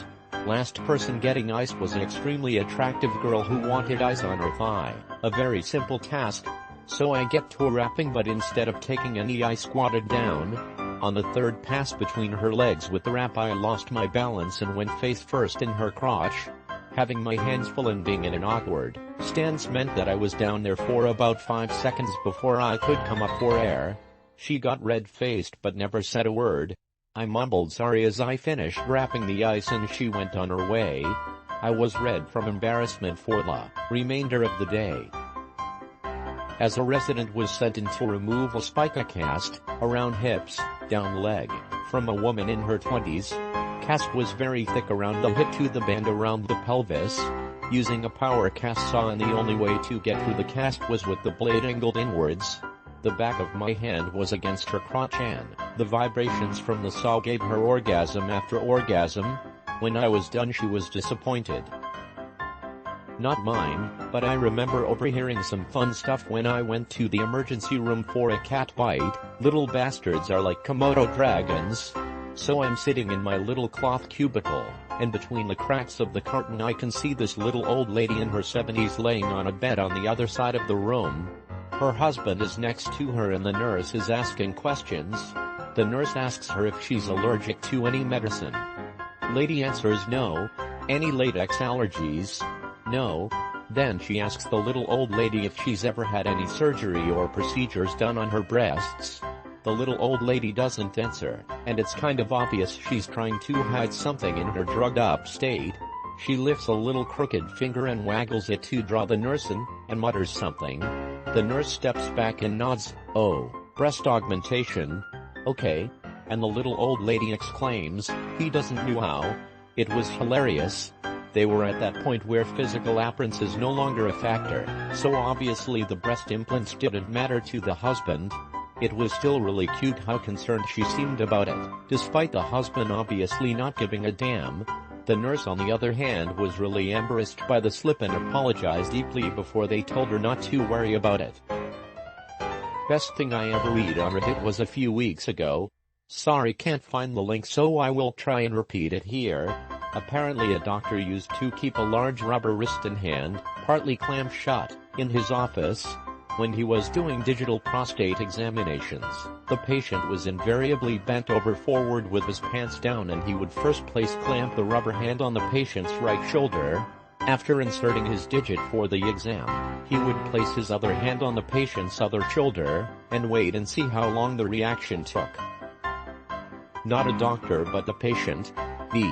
Last person getting ice was an extremely attractive girl who wanted ice on her thigh. A very simple task. So I get to wrapping but instead of taking any I squatted down. On the third pass between her legs with the wrap I lost my balance and went face first in her crotch. Having my hands full and being in an awkward stance meant that I was down there for about 5 seconds before I could come up for air. She got red-faced but never said a word. I mumbled sorry as I finished wrapping the ice and she went on her way. I was red from embarrassment for the remainder of the day. As a resident was sent in to remove a spica cast, around hips, down leg, from a woman in her 20s. Cast was very thick around the hip to the band around the pelvis. using a power cast saw, and the only way to get through the cast was with the blade angled inwards. The back of my hand was against her crotch, and the vibrations from the saw gave her orgasm after orgasm. When I was done, she was disappointed. Not mine, but I remember overhearing some fun stuff when I went to the emergency room for a cat bite. Little bastards are like Komodo dragons. So I'm sitting in my little cloth cubicle, and between the cracks of the curtain I can see this little old lady in her 70s laying on a bed on the other side of the room. Her husband is next to her and the nurse is asking questions. The nurse asks her if she's allergic to any medicine. Lady answers no. Any latex allergies? No. Then she asks the little old lady if she's ever had any surgery or procedures done on her breasts. The little old lady doesn't answer, and it's kind of obvious she's trying to hide something in her drugged up state. She lifts a little crooked finger and waggles it to draw the nurse in, and mutters something. The nurse steps back and nods. Oh, breast augmentation. Okay. And the little old lady exclaims, he doesn't know how. It was hilarious. They were at that point where physical appearance is no longer a factor, so obviously the breast implants didn't matter to the husband. It was still really cute how concerned she seemed about it, despite the husband obviously not giving a damn. The nurse on the other hand was really embarrassed by the slip and apologized deeply before they told her not to worry about it. Best thing I ever read on Reddit was a few weeks ago. Sorry, can't find the link, so I will try and repeat it here. Apparently a doctor used to keep a large rubber wrist and hand, partly clamped shut, in his office. When he was doing digital prostate examinations, the patient was invariably bent over forward with his pants down, and he would first place clamp the rubber hand on the patient's right shoulder. After inserting his digit for the exam, he would place his other hand on the patient's other shoulder, and wait and see how long the reaction took. Not a doctor but the patient. B.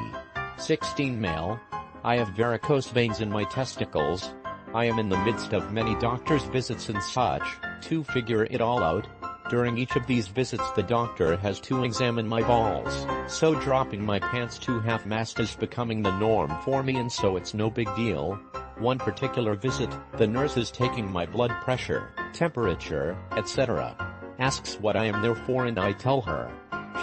16 male. I have varicose veins in my testicles. I am in the midst of many doctor's visits and such, to figure it all out. During each of these visits the doctor has to examine my balls, so dropping my pants to half-mast is becoming the norm for me, and so it's no big deal. One particular visit, the nurse is taking my blood pressure, temperature, etc. Asks what I am there for and I tell her.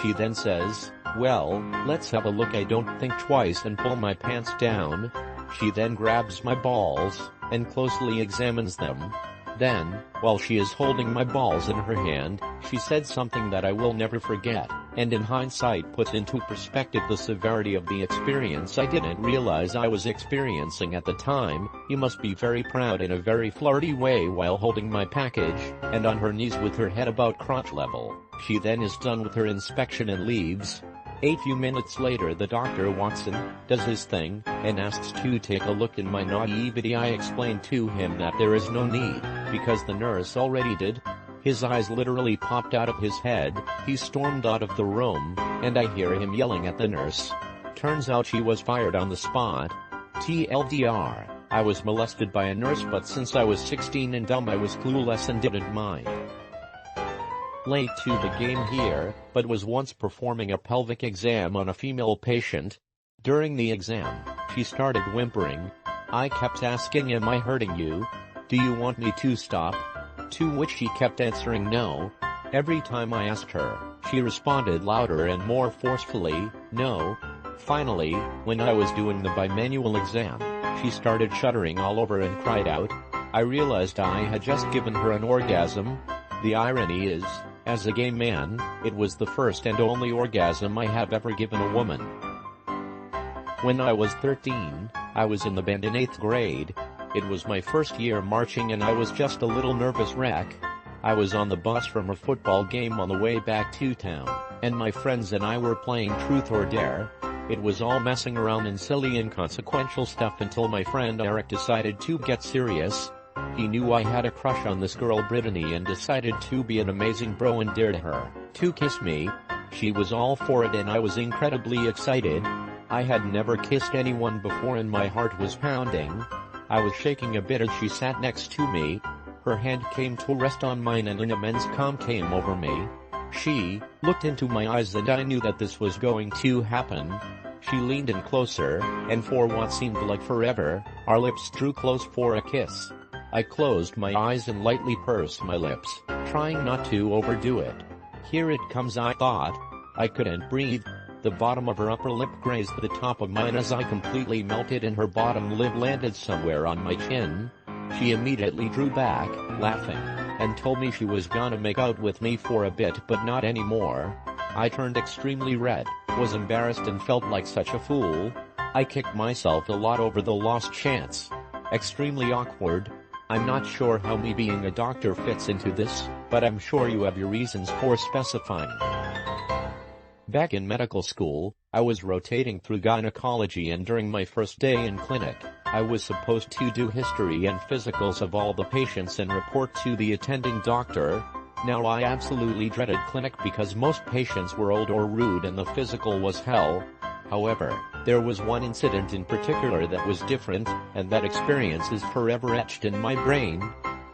She then says, well, let's have a look. I don't think twice and pull my pants down. She then grabs my balls, and closely examines them. Then, while she is holding my balls in her hand, she said something that I will never forget, and in hindsight puts into perspective the severity of the experience I didn't realize I was experiencing at the time. You must be very proud, in a very flirty way, while holding my package, and on her knees with her head about crotch level. She then is done with her inspection and leaves. A few minutes later the doctor walks in, does his thing, and asks to take a look. In my naivety I explained to him that there is no need, because the nurse already did. His eyes literally popped out of his head, he stormed out of the room, and I hear him yelling at the nurse. Turns out she was fired on the spot. TLDR, I was molested by a nurse, but since I was 16 and dumb I was clueless and didn't mind. Late to the game here, but was once performing a pelvic exam on a female patient. During the exam, she started whimpering. I kept asking, am I hurting you? Do you want me to stop? To which she kept answering no. Every time I asked her, she responded louder and more forcefully, no. Finally, when I was doing the bimanual exam, she started shuddering all over and cried out. I realized I had just given her an orgasm. The irony is, as a gay man, it was the first and only orgasm I have ever given a woman. When I was 13, I was in the band in 8th grade. It was my first year marching and I was just a little nervous wreck. I was on the bus from a football game on the way back to town, and my friends and I were playing Truth or Dare. It was all messing around and silly inconsequential stuff until my friend Eric decided to get serious. He knew I had a crush on this girl Brittany and decided to be an amazing bro and dared her to kiss me. She was all for it and I was incredibly excited. I had never kissed anyone before and my heart was pounding. I was shaking a bit as she sat next to me. Her hand came to rest on mine and an immense calm came over me. She looked into my eyes and I knew that this was going to happen. She leaned in closer, and for what seemed like forever, our lips drew close for a kiss. I closed my eyes and lightly pursed my lips, trying not to overdo it. Here it comes, I thought. I couldn't breathe. The bottom of her upper lip grazed the top of mine as I completely melted and her bottom lip landed somewhere on my chin. She immediately drew back, laughing, and told me she was gonna make out with me for a bit but not anymore. I turned extremely red, was embarrassed and felt like such a fool. I kicked myself a lot over the lost chance. Extremely awkward. I'm not sure how me being a doctor fits into this, but I'm sure you have your reasons for specifying. Back in medical school, I was rotating through gynecology, and during my first day in clinic, I was supposed to do history and physicals of all the patients and report to the attending doctor. Now I absolutely dreaded clinic because most patients were old or rude and the physical was hell. However, there was one incident in particular that was different, and that experience is forever etched in my brain.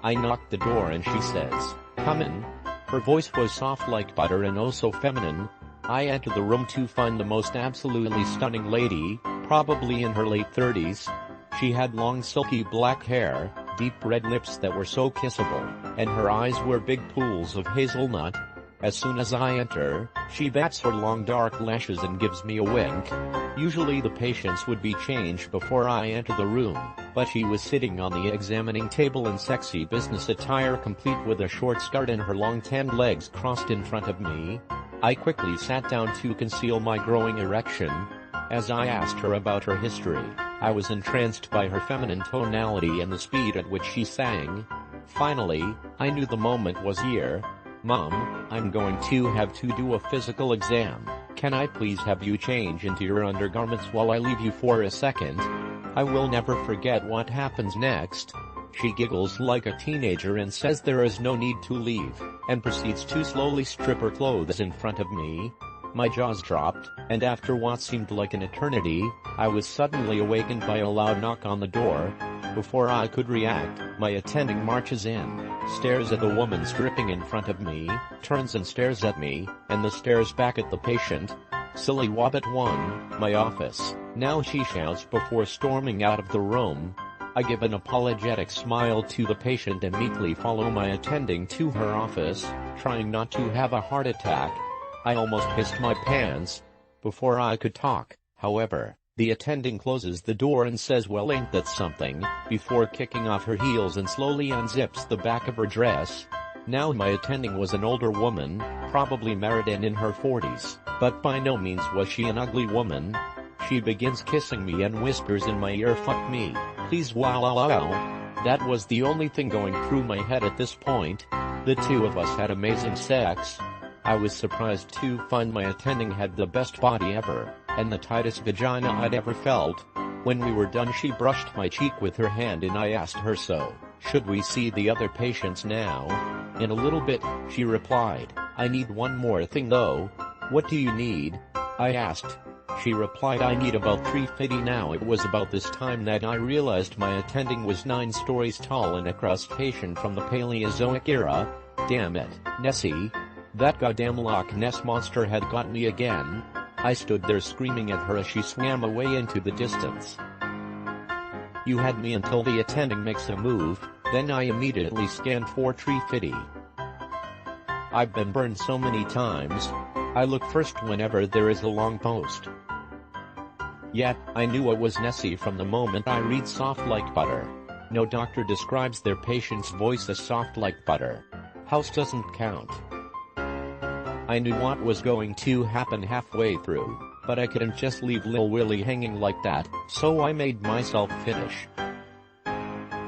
I knocked the door and she says, "Come in." Her voice was soft like butter and oh so feminine. I entered the room to find the most absolutely stunning lady, probably in her late 30s. She had long silky black hair, deep red lips that were so kissable, and her eyes were big pools of hazelnut. As soon as I enter, she bats her long dark lashes and gives me a wink. Usually the patients would be changed before I enter the room, but she was sitting on the examining table in sexy business attire complete with a short skirt and her long tanned legs crossed in front of me. I quickly sat down to conceal my growing erection. As I asked her about her history, I was entranced by her feminine tonality and the speed at which she sang. Finally, I knew the moment was here. "Mom, I'm going to have to do a physical exam. Can I please have you change into your undergarments while I leave you for a second?" I will never forget what happens next. She giggles like a teenager and says there is no need to leave, and proceeds to slowly strip her clothes in front of me. My jaws dropped, and after what seemed like an eternity, I was suddenly awakened by a loud knock on the door. Before I could react, my attending marches in, stares at the woman stripping in front of me, turns and stares at me, and then stares back at the patient. "Silly Wobbit 1, my office," now she shouts before storming out of the room. I give an apologetic smile to the patient and meekly follow my attending to her office, trying not to have a heart attack. I almost pissed my pants. Before I could talk, however, the attending closes the door and says, "Well, ain't that something," before kicking off her heels and slowly unzips the back of her dress. Now my attending was an older woman, probably married and in her 40s, but by no means was she an ugly woman. She begins kissing me and whispers in my ear, "Fuck me, please, wow wow wow." That was the only thing going through my head at this point. The two of us had amazing sex. I was surprised to find my attending had the best body ever, and the tightest vagina I'd ever felt. When we were done, she brushed my cheek with her hand and I asked her, "So, should we see the other patients now?" "In a little bit," she replied. "I need one more thing though." "What do you need?" I asked. She replied, "I need about 350 now." It was about this time that I realized my attending was 9 stories tall and a crustacean from the Paleozoic era. Damn it, Nessie. That goddamn Loch Ness monster had got me again. I stood there screaming at her as she swam away into the distance. "You had me until the attending makes a move, then I immediately scanned for 350. I've been burned so many times. I look first whenever there is a long post. Yet, I knew it was Nessie from the moment I read soft like butter. No doctor describes their patient's voice as soft like butter. House doesn't count. I knew what was going to happen halfway through, but I couldn't just leave Lil Willie hanging like that, so I made myself finish.